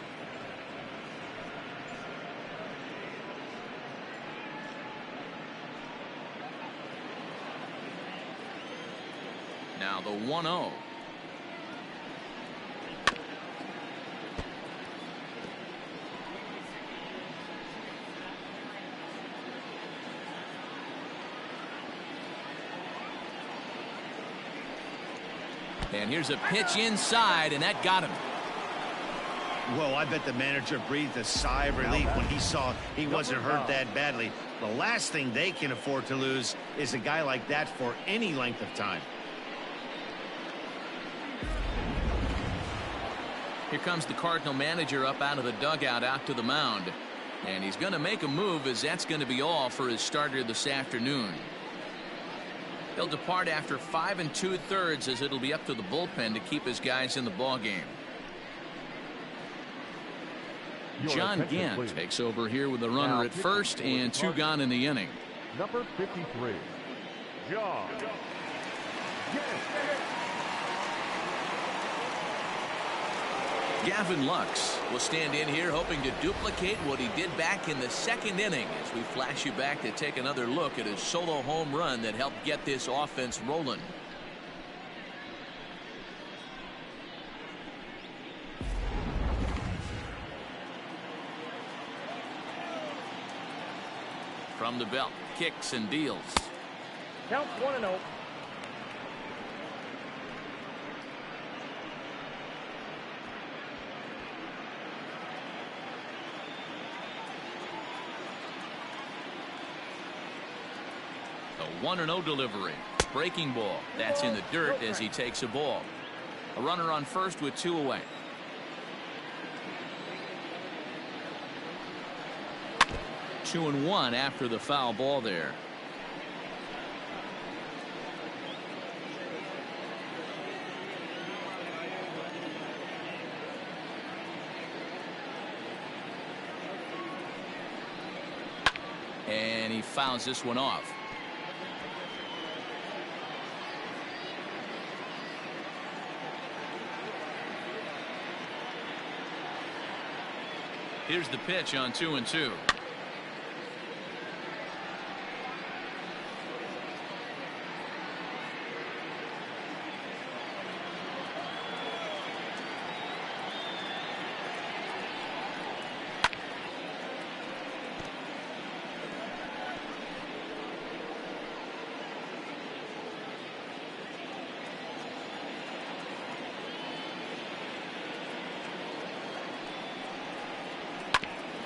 S1: Now the 1-0. And here's a pitch inside, and that got him.
S2: Well, I bet the manager breathed a sigh of relief when he saw he wasn't hurt that badly. The last thing they can afford to lose is a guy like that for any length of time.
S1: Here comes the Cardinal manager up out of the dugout out to the mound. And he's going to make a move, as that's going to be all for his starter this afternoon. He'll depart after 5 2/3, as it'll be up to the bullpen to keep his guys in the ball game. John Gant takes over here with a runner at first and 2 gone in the inning.
S3: Number 53, John Gant.
S1: Gavin Lux will stand in here hoping to duplicate what he did back in the 2nd inning, as we flash you back to take another look at his solo home run that helped get this offense rolling. From the belt, kicks and deals.
S5: Counts 1-0.
S1: A 1-0 delivery. Breaking ball. That's in the dirt as he takes a ball. A runner on first with 2 away. Two and 1 after the foul ball there. And he fouls this one off. Here's the pitch on 2-2.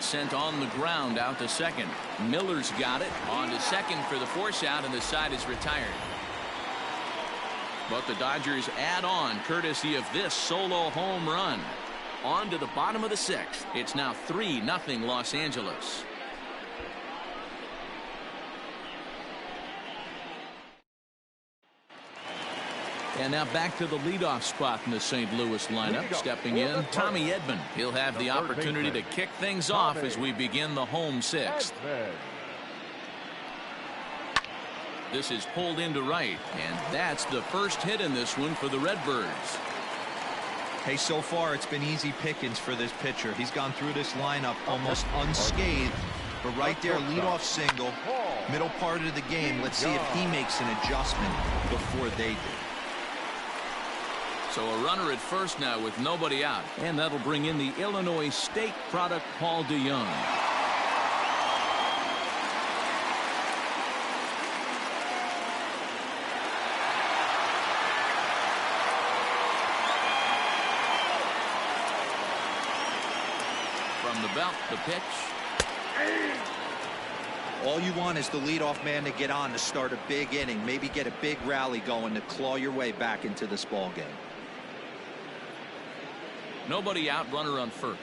S1: Sent on the ground out to second. Miller's got it on to second for the force out, and the side is retired. But the Dodgers add on courtesy of this solo home run. On to the bottom of the 6th. It's now 3-0 Los Angeles. And now back to the leadoff spot in the St. Louis lineup. Stepping in, Tommy Edman. He'll have the opportunity to kick things off as we begin the home 6th. This is pulled into right, and that's the first hit in this one for the Redbirds.
S4: Hey, so far it's been easy pickings for this pitcher. He's gone through this lineup almost unscathed. But right there, leadoff single, middle part of the game. Let's see if he makes an adjustment before they do.
S1: So a runner at first now with nobody out. And that'll bring in the Illinois State product, Paul DeYoung. From the belt, the pitch.
S4: All you want is the leadoff man to get on to start a big inning. Maybe get a big rally going to claw your way back into this ball game.
S1: Nobody out, runner on first.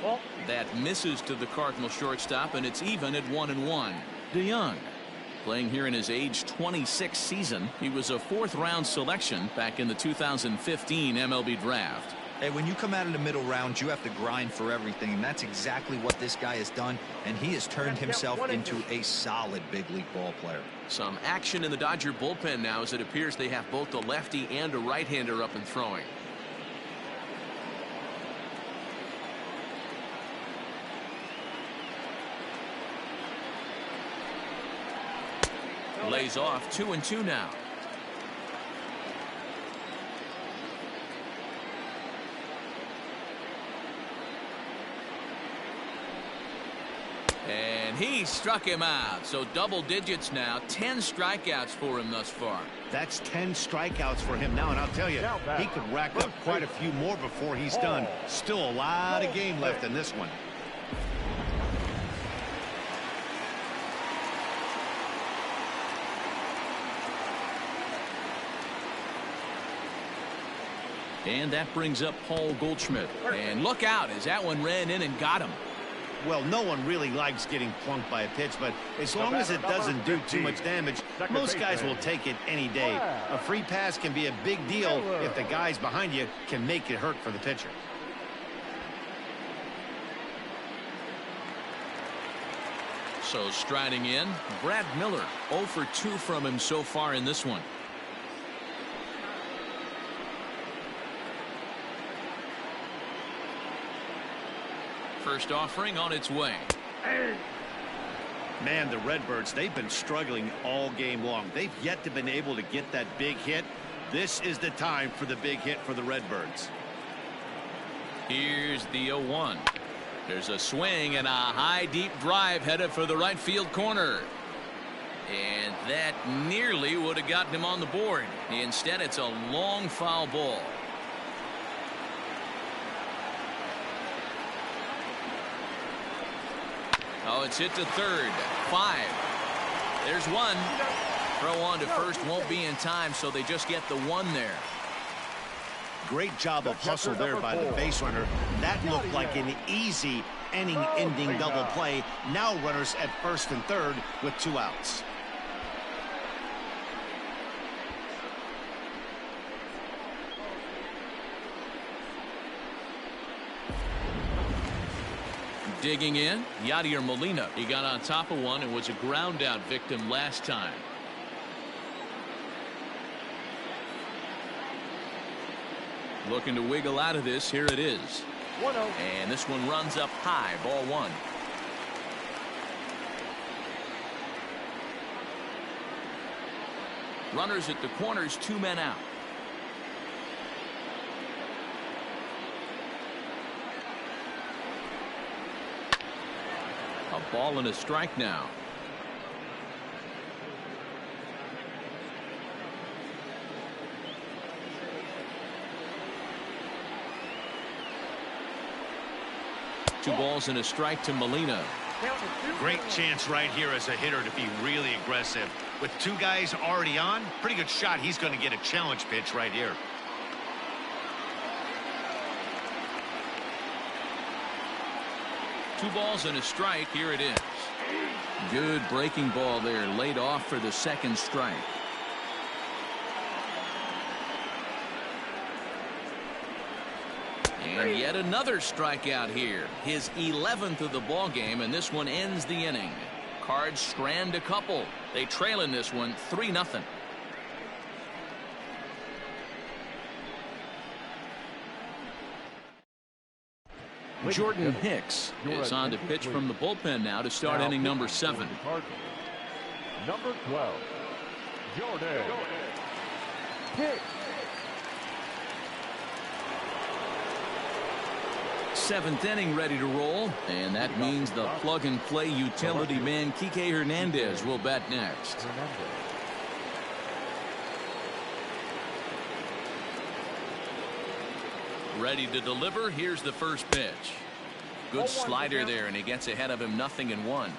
S5: Well,
S1: that misses to the Cardinal shortstop, and it's even at 1-1. DeYoung playing here in his age 26 season. He was a 4th-round selection back in the 2015 MLB draft.
S4: Hey, when you come out of the middle rounds, you have to grind for everything, and that's exactly what this guy has done, and he has turned himself into a solid big league ball player.
S1: Some action in the Dodger bullpen now, as it appears they have both a lefty and a right-hander up and throwing. Lays off 2-2 now. And he struck him out. So double digits now. 10 strikeouts for him thus far.
S2: That's 10 strikeouts for him now, and I'll tell you, he could rack up quite a few more before he's done. Still a lot of game left in this one.
S1: And that brings up Paul Goldschmidt. And look out as that one ran in and got him.
S2: Well, no one really likes getting plunked by a pitch, but as long as it doesn't do too much damage, most guys will take it any day. A free pass can be a big deal if the guys behind you can make it hurt for the pitcher.
S1: So striding in, Brad Miller. 0 for 2 from him so far in this one. First offering on its way.
S2: Man, the Redbirds, they've been struggling all game long. They've yet to been able to get that big hit. This is the time for the big hit for the Redbirds.
S1: Here's the 0-1. There's a swing and a high deep drive headed for the right field corner. And that nearly would have gotten him on the board. Instead, it's a long foul ball. Oh, it's hit to third. 5. There's 1. Throw on to first won't be in time, so they just get the 1 there.
S2: Great job of hustle there by the base runner. That looked like an easy inning-ending double play. Now runners at first and third with 2 outs.
S1: Digging in, Yadier Molina. He got on top of one and was a ground out victim last time. Looking to wiggle out of this. Here it is.
S5: 1-0.
S1: And this one runs up high. Ball 1. Runners at the corners, 2 men out. A ball and a strike now. Two balls and a strike to Molina.
S2: Great chance right here as a hitter to be really aggressive. With 2 guys already on, pretty good shot. He's going to get a challenge pitch right here.
S1: Two balls and a strike. Here it is. Good breaking ball there, laid off for the second strike. And yet another strikeout here. His 11th of the ball game, and this one ends the inning. Cards strand a couple. They trail in this one 3-0. Jordan Hicks is on to pitch from the bullpen now to start inning number 7.
S3: Number 12, Jordan Hicks.
S1: 7th inning ready to roll, and that means the plug-and-play utility man Kike Hernandez will bat next. Ready to deliver. Here's the first pitch. Good slider there, and he gets ahead of him 0-1.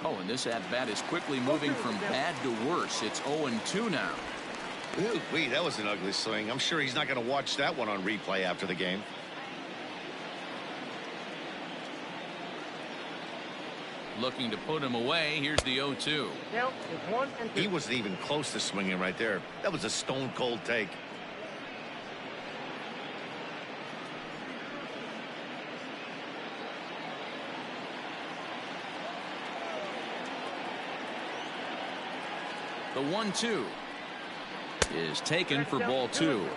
S1: Oh, and this at-bat is quickly moving from bad to worse. It's 0-2 now.
S2: Ooh, that was an ugly swing. I'm sure he's not going to watch that one on replay after the game.
S1: Looking to put him away. Here's the 0-2.
S5: Count is 1-2.
S2: He wasn't even close to swinging right there. That was a stone-cold take.
S1: The 1-2 is taken for ball 2.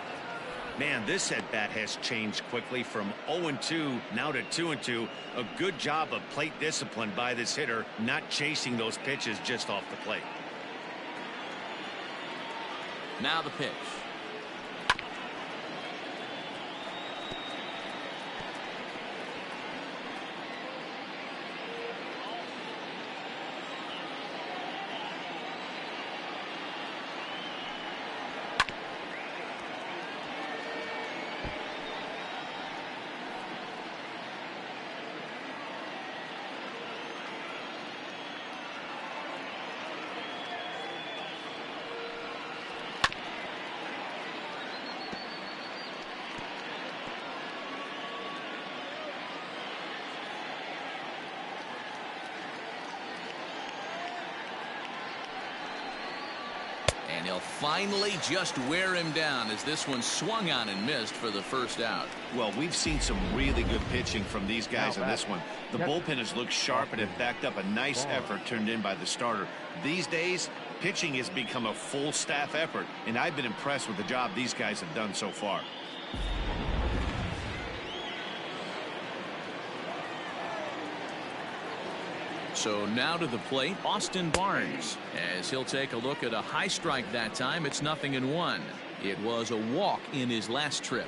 S2: Man, this at-bat has changed quickly from 0-2 now to 2-2. A good job of plate discipline by this hitter, not chasing those pitches just off the plate.
S1: Now the pitch. finally just wear him down as this one swung on and missed for the first out.
S2: Well, we've seen some really good pitching from these guys in this one. The bullpen has looked sharp and have backed up a nice effort turned in by the starter. These days, pitching has become a full staff effort, and I've been impressed with the job these guys have done so far.
S1: So now to the plate, Austin Barnes, as he'll take a look at a high strike that time. It's 0-1. It was a walk in his last trip.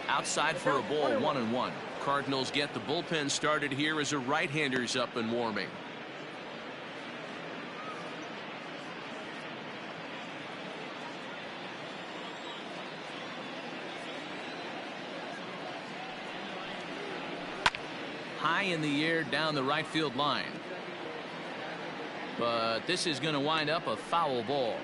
S1: Outside for a ball, 1-1. Cardinals get the bullpen started here as a right-hander's up and warming. High in the air down the right field line. But this is going to wind up a foul ball.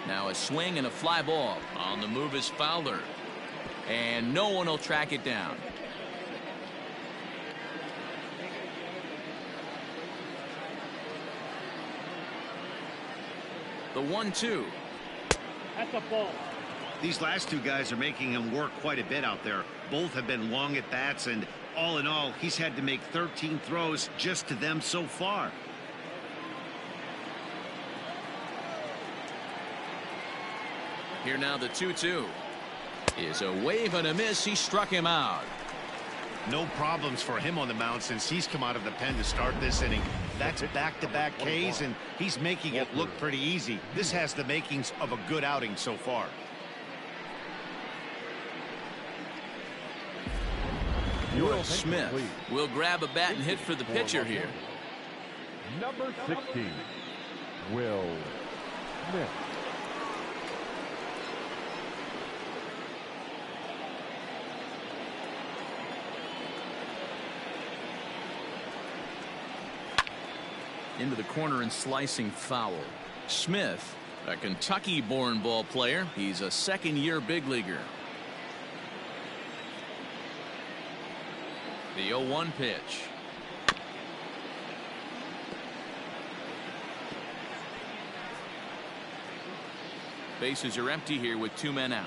S1: Now a swing and a fly ball. On the move is Fowler. And no one will track it down. The 1-2.
S5: That's a ball.
S2: These last two guys are making him work quite a bit out there. Both have been long at bats, and all in all, he's had to make 13 throws just to them so far.
S1: Here now the 2-2 is a wave and a miss. He struck him out.
S2: No problems for him on the mound since he's come out of the pen to start this inning. That's back-to-back Ks, and he's making it look pretty easy. This has the makings of a good outing so far. Will Smith will grab a bat and hit for the pitcher here.
S3: Number 16, Will Smith.
S1: Into the corner and slicing foul. Smith, a Kentucky-born ball player. He's a second-year big leaguer. The 0-1 pitch. Bases are empty here with 2 men out.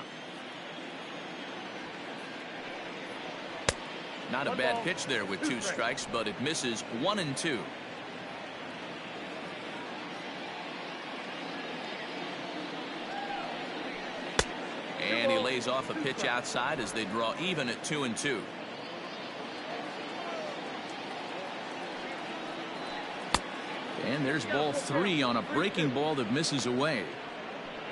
S1: Not a bad pitch there with 2 strikes, but it misses 1-2. And he lays off a pitch outside as they draw even at 2-2. And there's ball 3 on a breaking ball that misses away.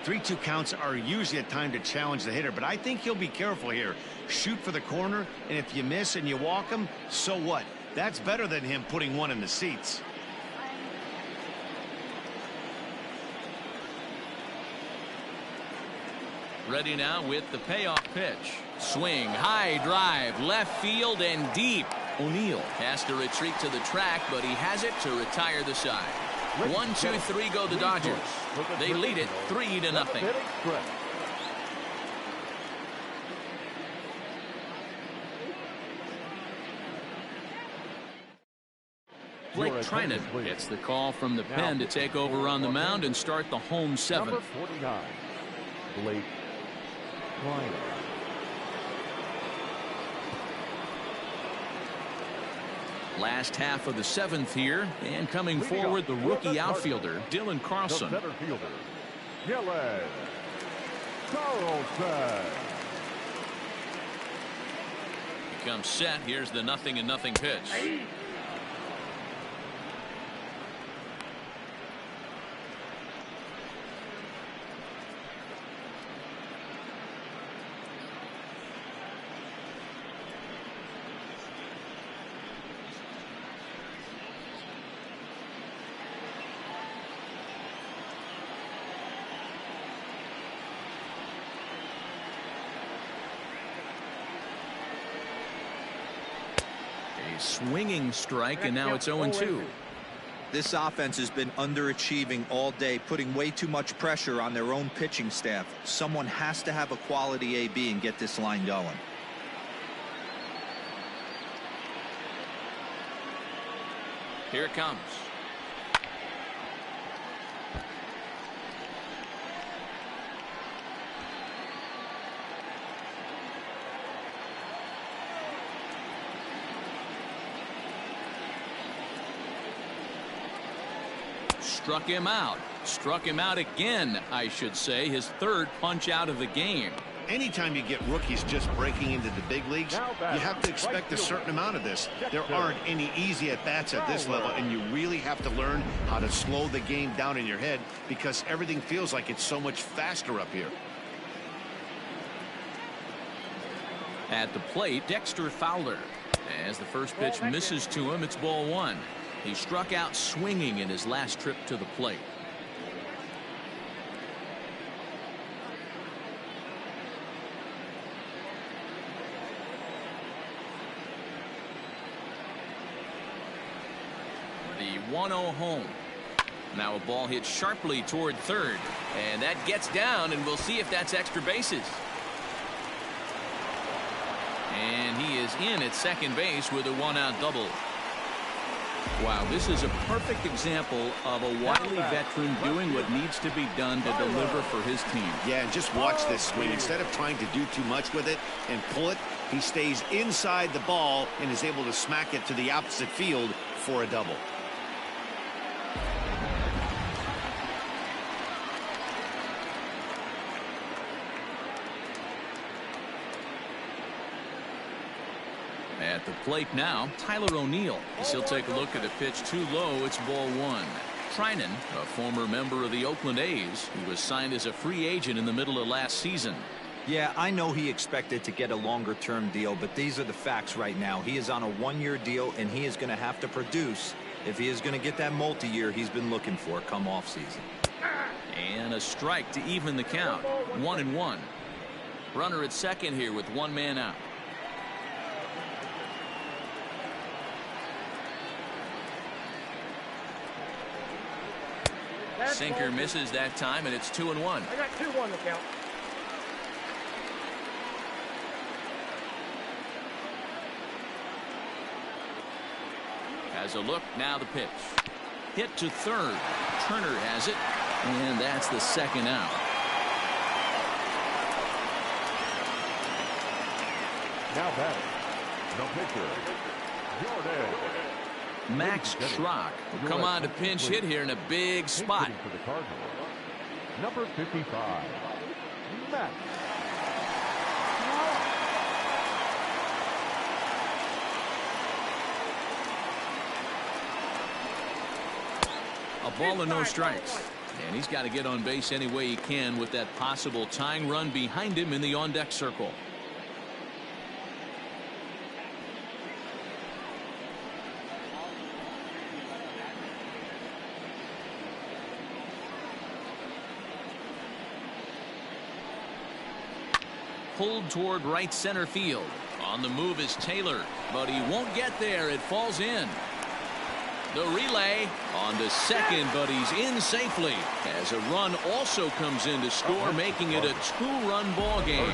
S2: 3-2 counts are usually a time to challenge the hitter, but I think he'll be careful here. Shoot for the corner, and if you miss and you walk him, so what? That's better than him putting one in the seats.
S1: Ready now with the payoff pitch. Swing, high drive, left field and deep. O'Neill has to retreat to the track, but he has it to retire the side. 1, 2, 3 go the Dodgers. They lead it 3-0. Blake Trinan gets the call from the pen to take over on the mound and start the home 7th.
S3: Number 49, Blake Trinan.
S1: Last half of the 7th here, and coming forward, the rookie outfielder Dylan Carlson.
S3: The center fielder, Dylan Carlson.
S1: He comes set. Here's the 0-0 pitch. swinging strike, and now it's 0-2.
S4: This offense has been underachieving all day, putting way too much pressure on their own pitching staff. Someone has to have a quality AB and get this line going.
S1: Here it comes. Struck him out. Struck him out again, I should say. His third punch out of the game.
S2: Anytime you get rookies just breaking into the big leagues, you have to expect a certain amount of this. There aren't any easy at-bats at this level, and you really have to learn how to slow the game down in your head because everything feels like it's so much faster up here.
S1: At the plate, Dexter Fowler. As the first pitch misses to him, it's ball one. He struck out swinging in his last trip to the plate. The 1-0 home. Now a ball hit sharply toward third, and that gets down, and we'll see if that's extra bases. And he is in at second base with a one-out double. Wow, this is a perfect example of a wily veteran doing what needs to be done to deliver for his team.
S2: Yeah, and just watch this swing. Instead of trying to do too much with it and pull it, he stays inside the ball and is able to smack it to the opposite field for a double.
S1: At the plate now, Tyler O'Neill. He'll take a look at a pitch too low. It's ball one. Trinan, a former member of the Oakland A's, who was signed as a free agent in the middle of last season.
S4: Yeah, I know he expected to get a longer-term deal, but these are the facts right now. He is on a one-year deal, and he is going to have to produce if he is going to get that multi-year he's been looking for come off-season.
S1: And a strike to even the count. 1-1. Runner at second here with one man out. Sinker misses that time, and it's 2-1.
S5: I got 2 on the count.
S1: Has a look, now the pitch. Hit to third. Turner has it, and that's the second out.
S3: Now batting, the pitcher, Jordan.
S1: Max Schrock will come on to pinch hit here in a big spot.
S3: For the Cardinals, number 55, Max.
S1: A ball and no strikes. And he's got to get on base any way he can with that possible tying run behind him in the on-deck circle. Pulled toward right center field. On the move is Taylor, but he won't get there. It falls in. The relay on to second, but he's in safely as a run also comes in to score, making it a 2-run ball game.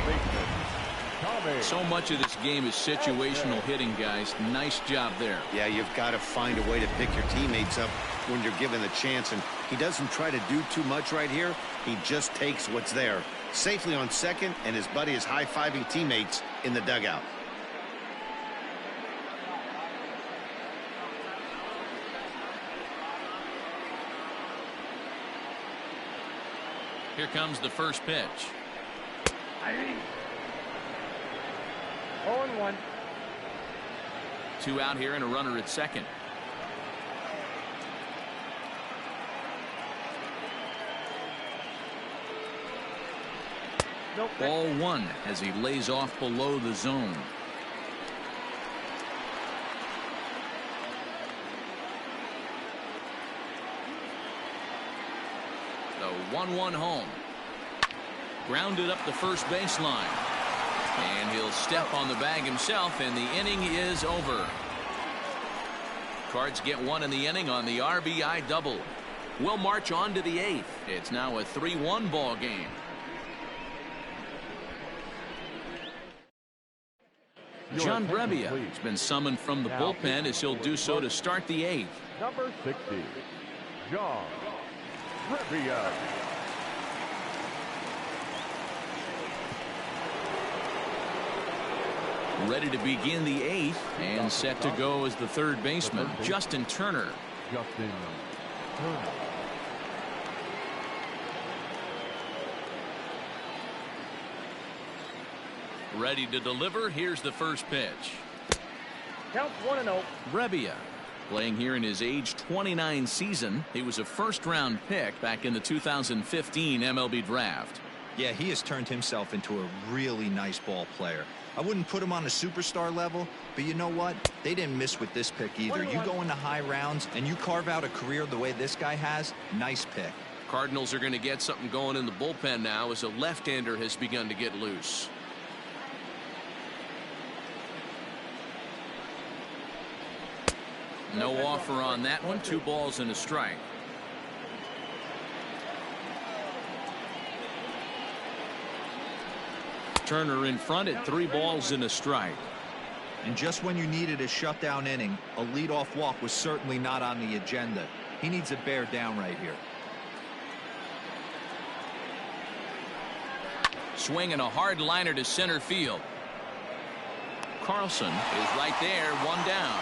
S1: So much of this game is situational hitting, guys. Nice job there.
S2: Yeah, you've got to find a way to pick your teammates up when you're given the chance, and he doesn't try to do too much right here. He just takes what's there. Safely on second, and his buddy is high-fiving teammates in the dugout.
S1: Here comes the first pitch.
S5: 0-1.
S1: 2 out here and a runner at second.
S5: Nope.
S1: Ball one as he lays off below the zone. The 1-1 home. Grounded up the first baseline. And he'll step on the bag himself, and the inning is over. Cards get one in the inning on the RBI double. We'll march on to the 8th. It's now a 3-1 ball game. John Brebbia has been summoned from the bullpen as he'll do so to start the 8th.
S3: Number 60, John Brebbia.
S1: Ready to begin the 8th and set to go as the third baseman, Justin Turner.
S3: Justin Turner.
S1: Ready to deliver. Here's the first pitch.
S5: Count 1-0.
S1: Brebbia, playing here in his age 29 season. He was a first-round pick back in the 2015 MLB draft.
S4: Yeah, he has turned himself into a really nice ball player. I wouldn't put him on a superstar level, but you know what? They didn't miss with this pick either. You go into high rounds and you carve out a career the way this guy has. Nice pick.
S1: Cardinals are going to get something going in the bullpen now as a left-hander has begun to get loose. No offer on that one. 2 balls and a strike. Turner in front at 3 balls and a strike.
S4: And just when you needed a shutdown inning, a leadoff walk was certainly not on the agenda. He needs to bear down right here.
S1: Swinging a hard liner to center field. Carlson is right there, 1 down.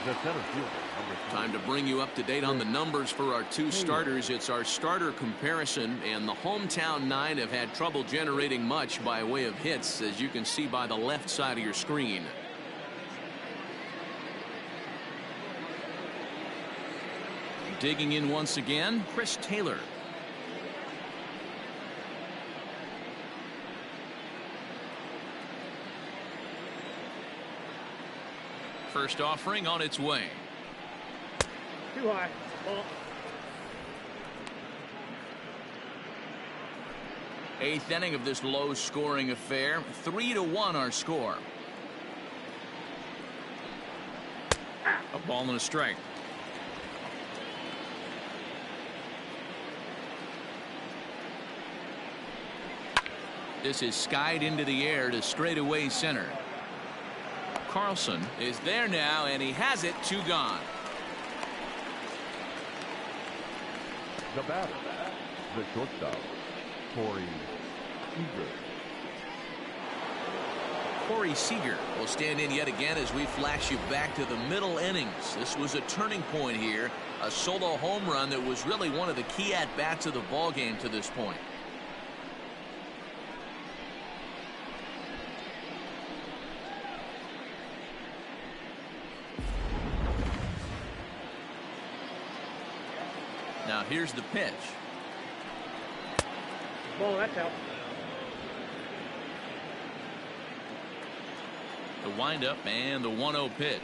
S3: The center fielder, number 3.
S1: Time to bring you up to date on the numbers for our 2 starters. It's our starter comparison, and the hometown 9 have had trouble generating much by way of hits, as you can see by the left side of your screen. Digging in once again, Chris Taylor. First offering on its way.
S5: Too high. Ball.
S1: 8th inning of this low-scoring affair. 3-1 our score. A ball and a strike. This is skied into the air to straightaway center. Carlson is there now, and he has it. 2 gone.
S3: The batter, the shortstop, Corey Seager.
S1: Corey Seager will stand in yet again as we flash you back to the middle innings. This was a turning point here, a solo home run that was really one of the key at-bats of the ballgame to this point. Now here's the pitch.
S5: Ball, that's out.
S1: The windup and the 1-0 pitch.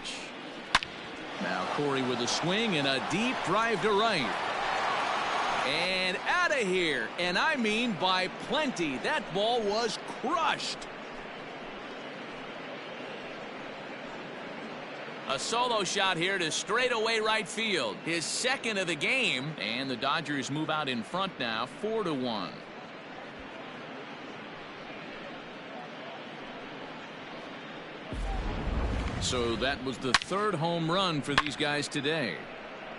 S1: Now Corey with a swing and a deep drive to right. And out of here. And I mean by plenty. That ball was crushed. A solo shot here to straightaway right field. His second of the game. And the Dodgers move out in front now, 4-1. So that was the 3rd home run for these guys today.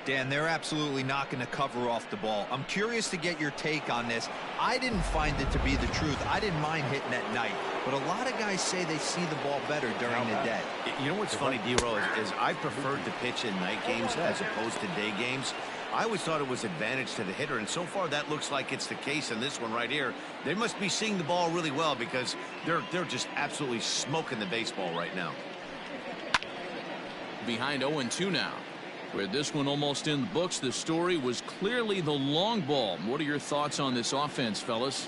S4: Dan, they're absolutely not going to cover off the ball. I'm curious to get your take on this. I didn't find it to be the truth. I didn't mind hitting at night, but a lot of guys say they see the ball better during the day.
S2: You know what's funny, D-Roll, is I preferred to pitch in night games as opposed to day games. I always thought it was advantage to the hitter, and so far that looks like it's the case in this one right here. They must be seeing the ball really well because they're just absolutely smoking the baseball right now.
S1: Behind 0-2 now. With this one almost in the books, the story was clearly the long ball. What are your thoughts on this offense, fellas?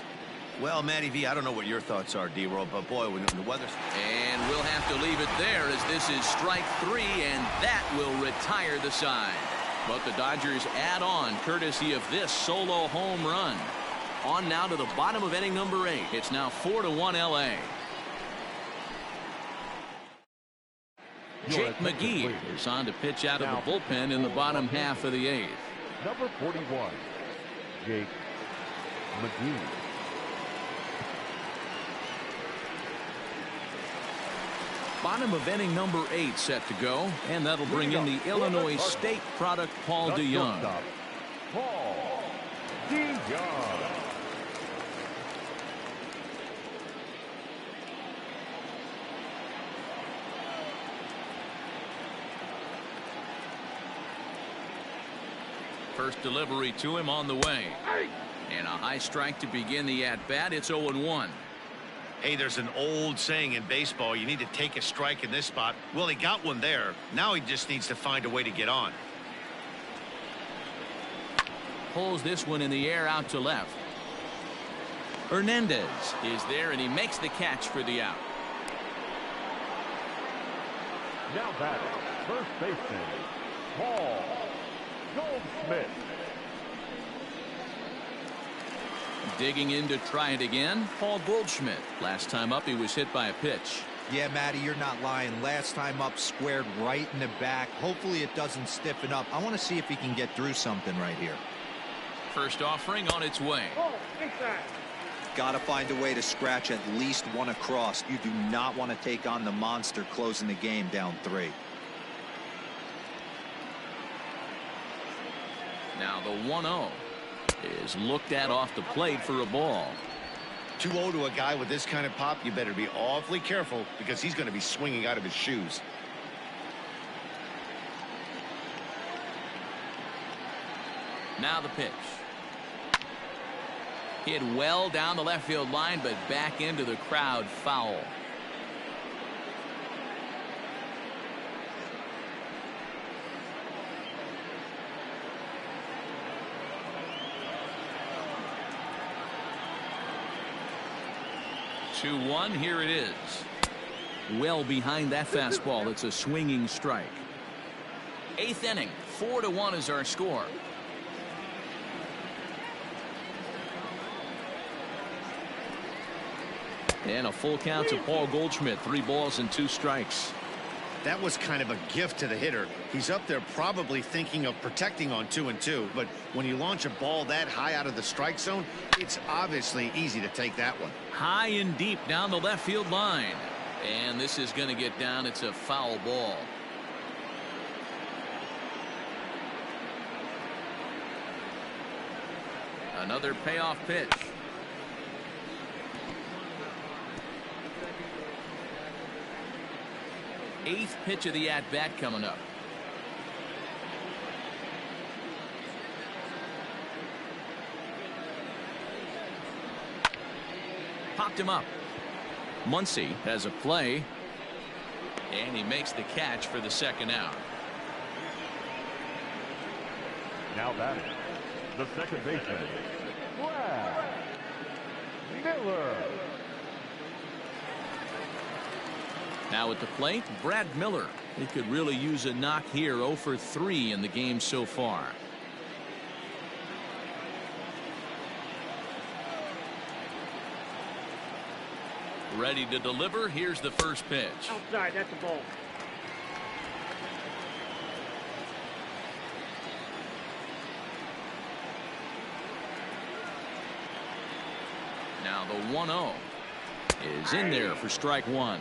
S2: Well, Matty V, I don't know what your thoughts are, D-Roll, but boy, when the weather's...
S1: And we'll have to leave it there as this is strike 3, and that will retire the side. But the Dodgers add on courtesy of this solo home run. On now to the bottom of inning number 8. It's now 4-1 LA. Jake McGee is on to pitch out of the bullpen in the bottom half of the 8th.
S3: Number 41, Jake McGee.
S1: Bottom of inning number 8 set to go, and that'll bring in the Illinois State product Paul DeYoung.
S3: Paul DeYoung.
S1: First delivery to him on the way. And a high strike to begin the at-bat. It's 0-1.
S2: Hey, there's an old saying in baseball, you need to take a strike in this spot. Well, he got one there. Now he just needs to find a way to get on.
S1: Pulls this one in the air out to left. Hernandez is there, and he makes the catch for the out.
S3: Now batting, first baseman, Paul Goldschmidt.
S1: Digging in to try it again, Paul Goldschmidt. Last time up, he was hit by a pitch.
S4: Yeah, Matty, you're not lying. Last time up, squared right in the back. Hopefully it doesn't stiffen up. I want to see if he can get through something right here.
S1: First offering on its way.
S5: Oh, inside.
S4: Got to find a way to scratch at least one across. You do not want to take on the monster closing the game down 3.
S1: Now the 1-0 is looked at off the plate for a ball.
S2: 2-0 to a guy with this kind of pop, you better be awfully careful because he's going to be swinging out of his shoes.
S1: Now the pitch. Hit well down the left field line, but back into the crowd, foul. Two-one, here it is. Well behind that fastball. It's a swinging strike. 8th inning, 4-1 is our score. And a full count to Paul Goldschmidt. 3 balls and 2 strikes.
S2: That was kind of a gift to the hitter. He's up there probably thinking of protecting on 2-2, but when you launch a ball that high out of the strike zone, it's obviously easy to take that one.
S1: High and deep down the left field line. And this is going to get down. It's a foul ball. Another payoff pitch. Eighth pitch of the at-bat coming up. Popped him up. Muncy has a play, and he makes the catch for the second out.
S3: Now batting, the second baseman, Brad Miller.
S1: Now at the plate, Brad Miller. He could really use a knock here. 0 for 3 in the game so far. Ready to deliver. Here's the first pitch.
S5: Outside, that's a ball.
S1: Now the 1-0 is in there for strike 1.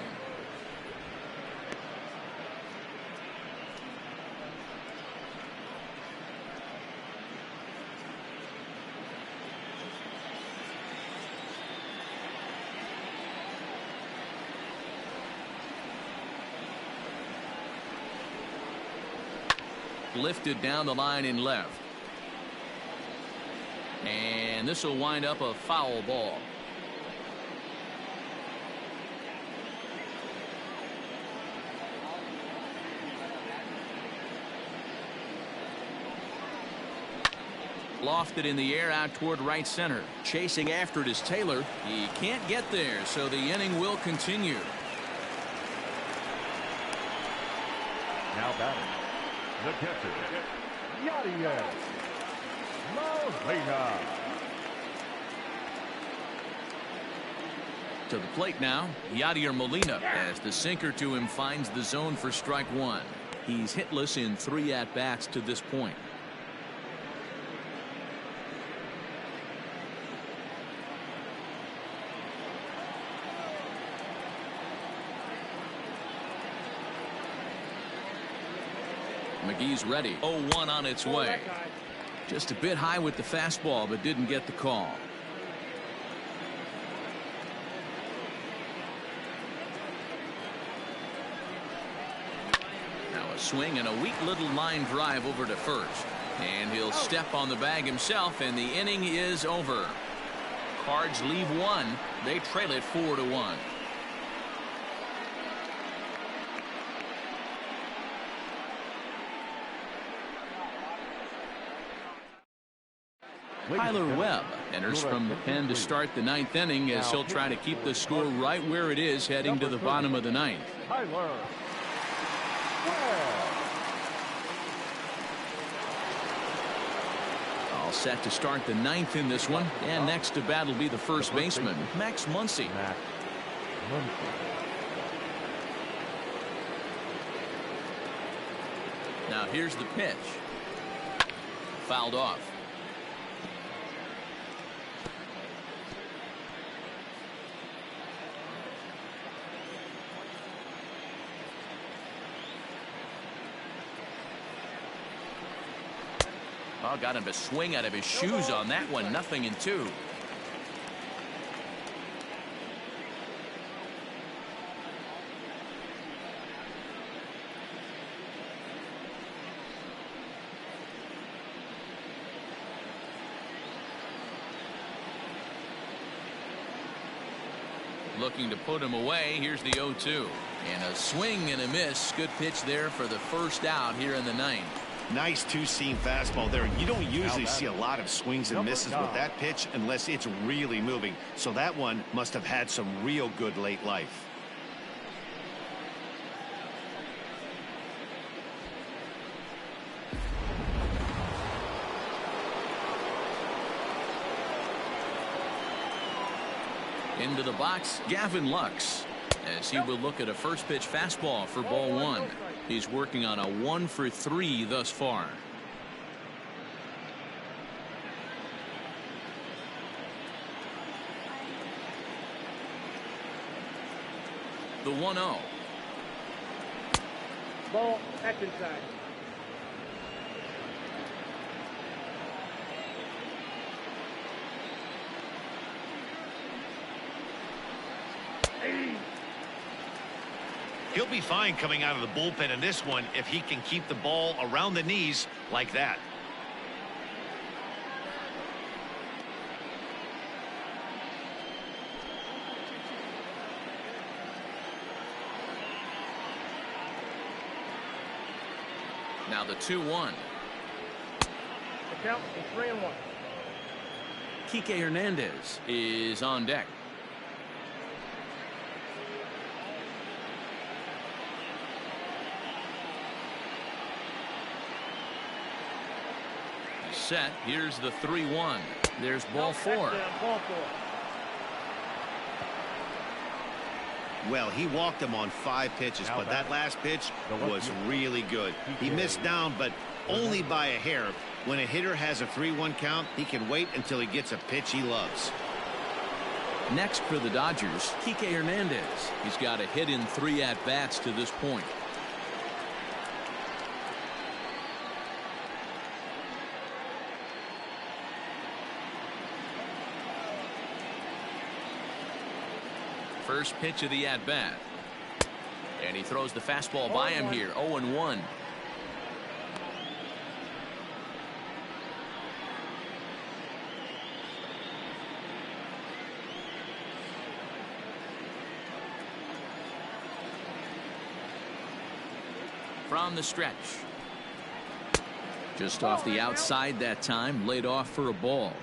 S1: Lifted down the line in left. And this will wind up a foul ball. Lofted in the air out toward right center. Chasing after it is Taylor. He can't get there, so the inning will continue.
S3: Now batting, the catcher, Yadier Molina.
S1: To the plate now, Yadier Molina, as the sinker to him finds the zone for strike one. He's hitless in 3 at-bats to this point. McGee's ready. 0-1 on its way. Just a bit high with the fastball, but didn't get the call. Now a swing and a weak little line drive over to first. And he'll step on the bag himself, and the inning is over. Cards leave one. They trail it 4-1. Tyler Webb enters from the pen to start the 9th inning as he'll try to keep the score right where it is heading to the bottom of the 9th.
S3: Tyler.
S1: All set to start the 9th in this one, and next to bat will be the first baseman, Max Muncy. Now here's the pitch. Fouled off. Oh, got him to swing out of his shoes on that one. 0-2. Looking to put him away. Here's the 0-2. And a swing and a miss. Good pitch there for the first out here in the 9th.
S2: Nice two-seam fastball there. You don't usually see a lot of swings and misses with that pitch unless it's really moving. So that one must have had some real good late life. Into the box, Gavin Lux, as he will look at a first pitch fastball for ball one. He's working on a 1-for-3 thus far. The 1-0.
S5: Ball, that's inside.
S2: He'll be fine coming out of the bullpen in this one if he can keep the ball around the knees like that.
S1: Now the 2-1.
S5: The count is 3-1.
S1: Kike Hernandez is on deck. Set. Here's the 3-1. There's ball four.
S5: Ball four.
S2: Well, he walked him on 5 pitches, but that last pitch was really good. He missed down, but only by a hair. When a hitter has a 3-1 count, he can wait until he gets a pitch he loves.
S1: Next for the Dodgers, Kike Hernandez. He's got a hit in 3 at-bats to this point. First pitch of the at-bat. And he throws the fastball by him here. 0-1. From the stretch. Just off the outside that time. Laid off for a ball.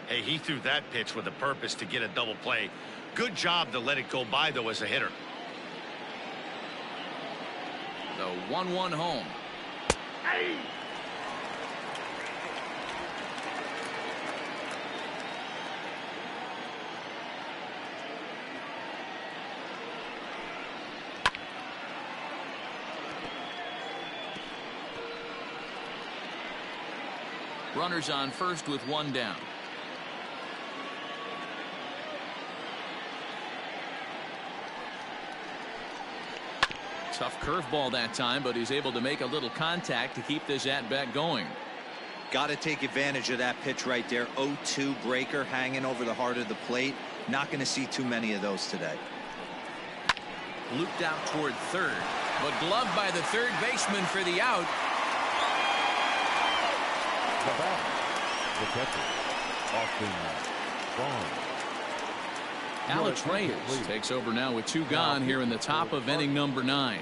S2: Hey, he threw that pitch with a purpose to get a double play. Good job to let it go by, though, as a hitter.
S1: The 1-1 home.
S5: Hey!
S1: Runners on first with one down. Tough curveball that time, but he's able to make a little contact to keep this at-bat going.
S4: Got to take advantage of that pitch right there. 0-2 breaker hanging over the heart of the plate. Not going to see too many of those today.
S1: Looped out toward third, but gloved by the third baseman for the out.
S3: The batter, the catcher, Austin Vaughn.
S1: Alex Reyes takes over now with two gone here in the top of inning number 9.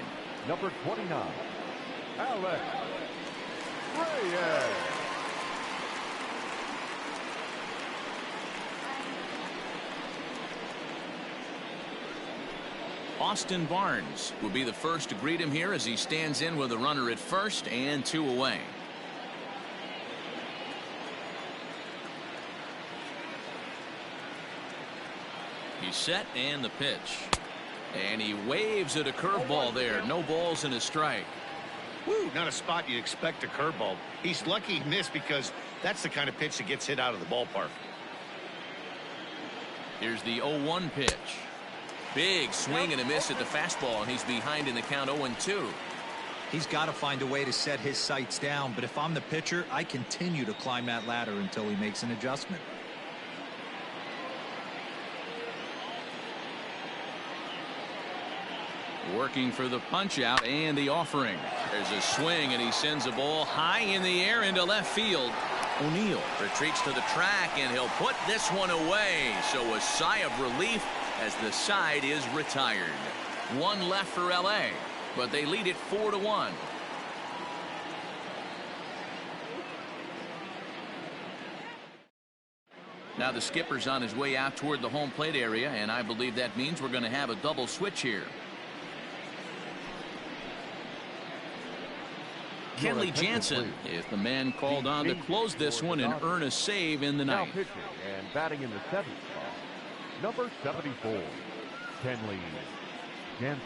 S3: Number 29, Alex Reyes.
S1: Austin Barnes will be the first to greet him here as he stands in with a runner at first and 2 away. He's set and the pitch. And he waves at a curveball there. No balls and a strike.
S2: Woo, not a spot you'd expect a curveball. He's lucky he missed because that's the kind of pitch that gets hit out of the ballpark.
S1: Here's the 0-1 pitch. Big swing and a miss at the fastball, and he's behind in the count 0-2.
S4: He's got to find a way to set his sights down, but if I'm the pitcher, I continue to climb that ladder until he makes an adjustment.
S1: Working for the punch out and the offering. There's a swing, and he sends a ball high in the air into left field. O'Neill retreats to the track, and he'll put this one away. So a sigh of relief as the side is retired. One left for LA, but they lead it 4-1. Now the skipper's on his way out toward the home plate area, and I believe that means we're going to have a double switch here. Kenley Jansen is the man called on to close this one and earn a save in the
S3: Now
S1: ninth.
S3: pitching and batting in the 7th spot, number 74, Kenley Jansen.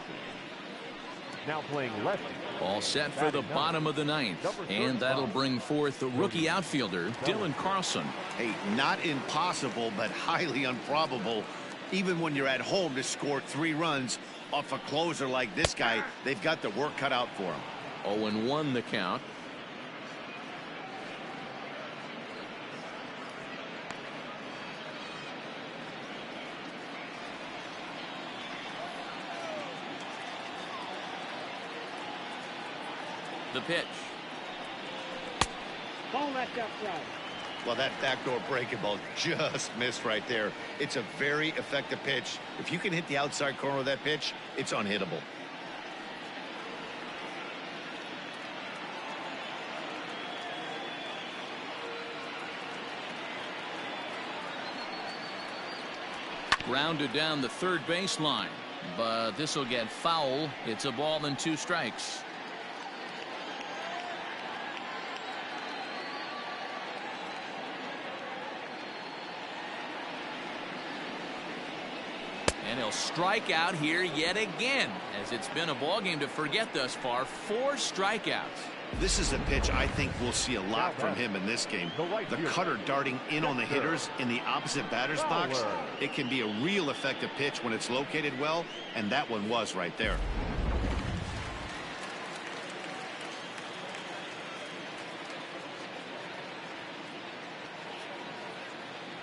S3: Now playing lefty.
S1: All set for the bottom of the ninth, and that'll bring forth the rookie outfielder Dylan Carlson.
S2: Hey, not impossible, but highly improbable. Even when you're at home to score 3 runs off a closer like this guy, they've got the work cut out for him.
S1: 0-1 the count. The pitch.
S5: Ball that's outside.
S2: Well, that backdoor breaking ball just missed right there. It's a very effective pitch. If you can hit the outside corner of that pitch, it's unhittable.
S1: Grounded down the third baseline, but this will get foul. It's a ball and 2 strikes. And he'll strike out here yet again, as it's been a ball game to forget thus far. 4 strikeouts.
S2: This is a pitch I think we'll see a lot from him in this game. The cutter darting in on the hitters in the opposite batter's box. It can be a real effective pitch when it's located well, and that one was right there.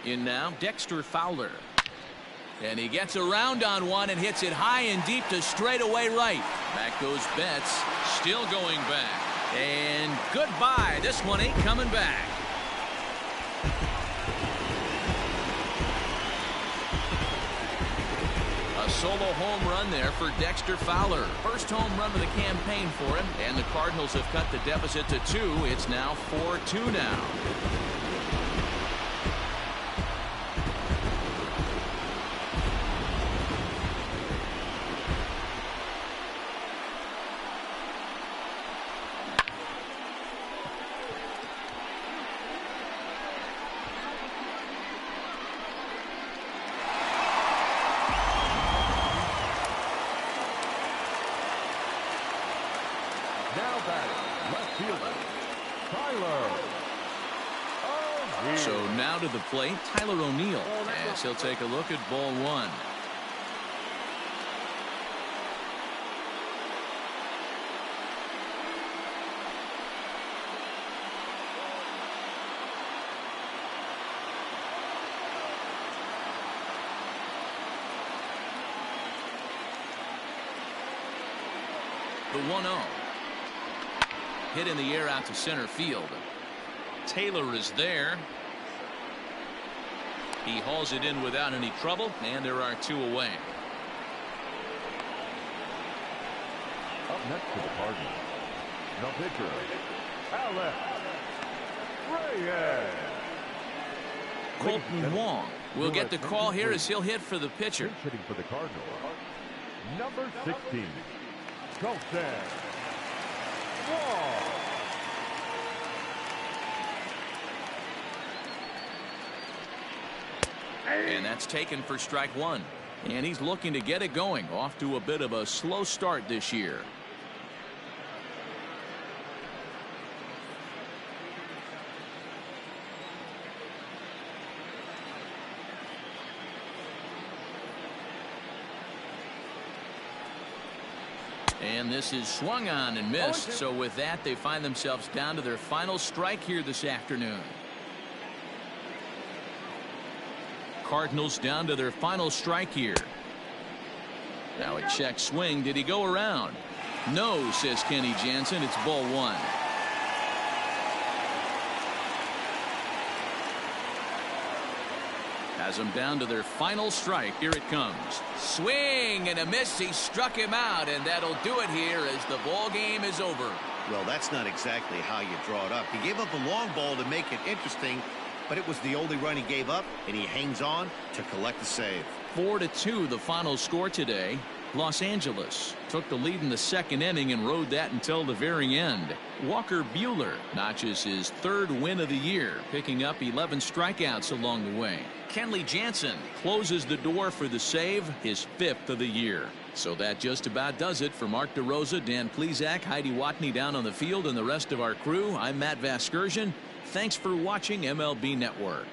S1: In now, Dexter Fowler. And he gets around on one and hits it high and deep to straightaway right. Back goes Betts, still going back. And goodbye. This one ain't coming back. A solo home run there for Dexter Fowler. First home run of the campaign for him. And the Cardinals have cut the deficit to 2. It's now 4-2 now. So now to the plate, Tyler O'Neill, as he'll take a look at ball one. The 1-0. Hit in the air out to center field. Taylor is there. He hauls it in without any trouble, and there are two away.
S3: Up next to the Cardinals, no pitcher, Alex Reyes.
S1: Colton Wong will get the call here as he'll hit for the pitcher.
S3: Hitting for the Cardinals, number 16, Colton Wong.
S1: And that's taken for strike one. And he's looking to get it going. Off to a bit of a slow start this year. And this is swung on and missed. So with that, they find themselves down to their final strike here this afternoon. Cardinals down to their final strike here. Now a check swing. Did he go around? No, says Kenny Jansen. It's ball one. Has them down to their final strike. Here it comes. Swing and a miss. He struck him out, and that'll do it here as the ball game is over.
S2: Well, that's not exactly how you draw it up. He gave up a long ball to make it interesting, but it was the only run he gave up, and he hangs on to collect the save.
S1: 4-2 the final score today. Los Angeles took the lead in the second inning and rode that until the very end. Walker Buehler notches his third win of the year, picking up 11 strikeouts along the way. Kenley Jansen closes the door for the save, his fifth of the year. So that just about does it. For Mark DeRosa, Dan Plesac, Heidi Watney down on the field, and the rest of our crew, I'm Matt Vasgersian. Thanks for watching MLB Network.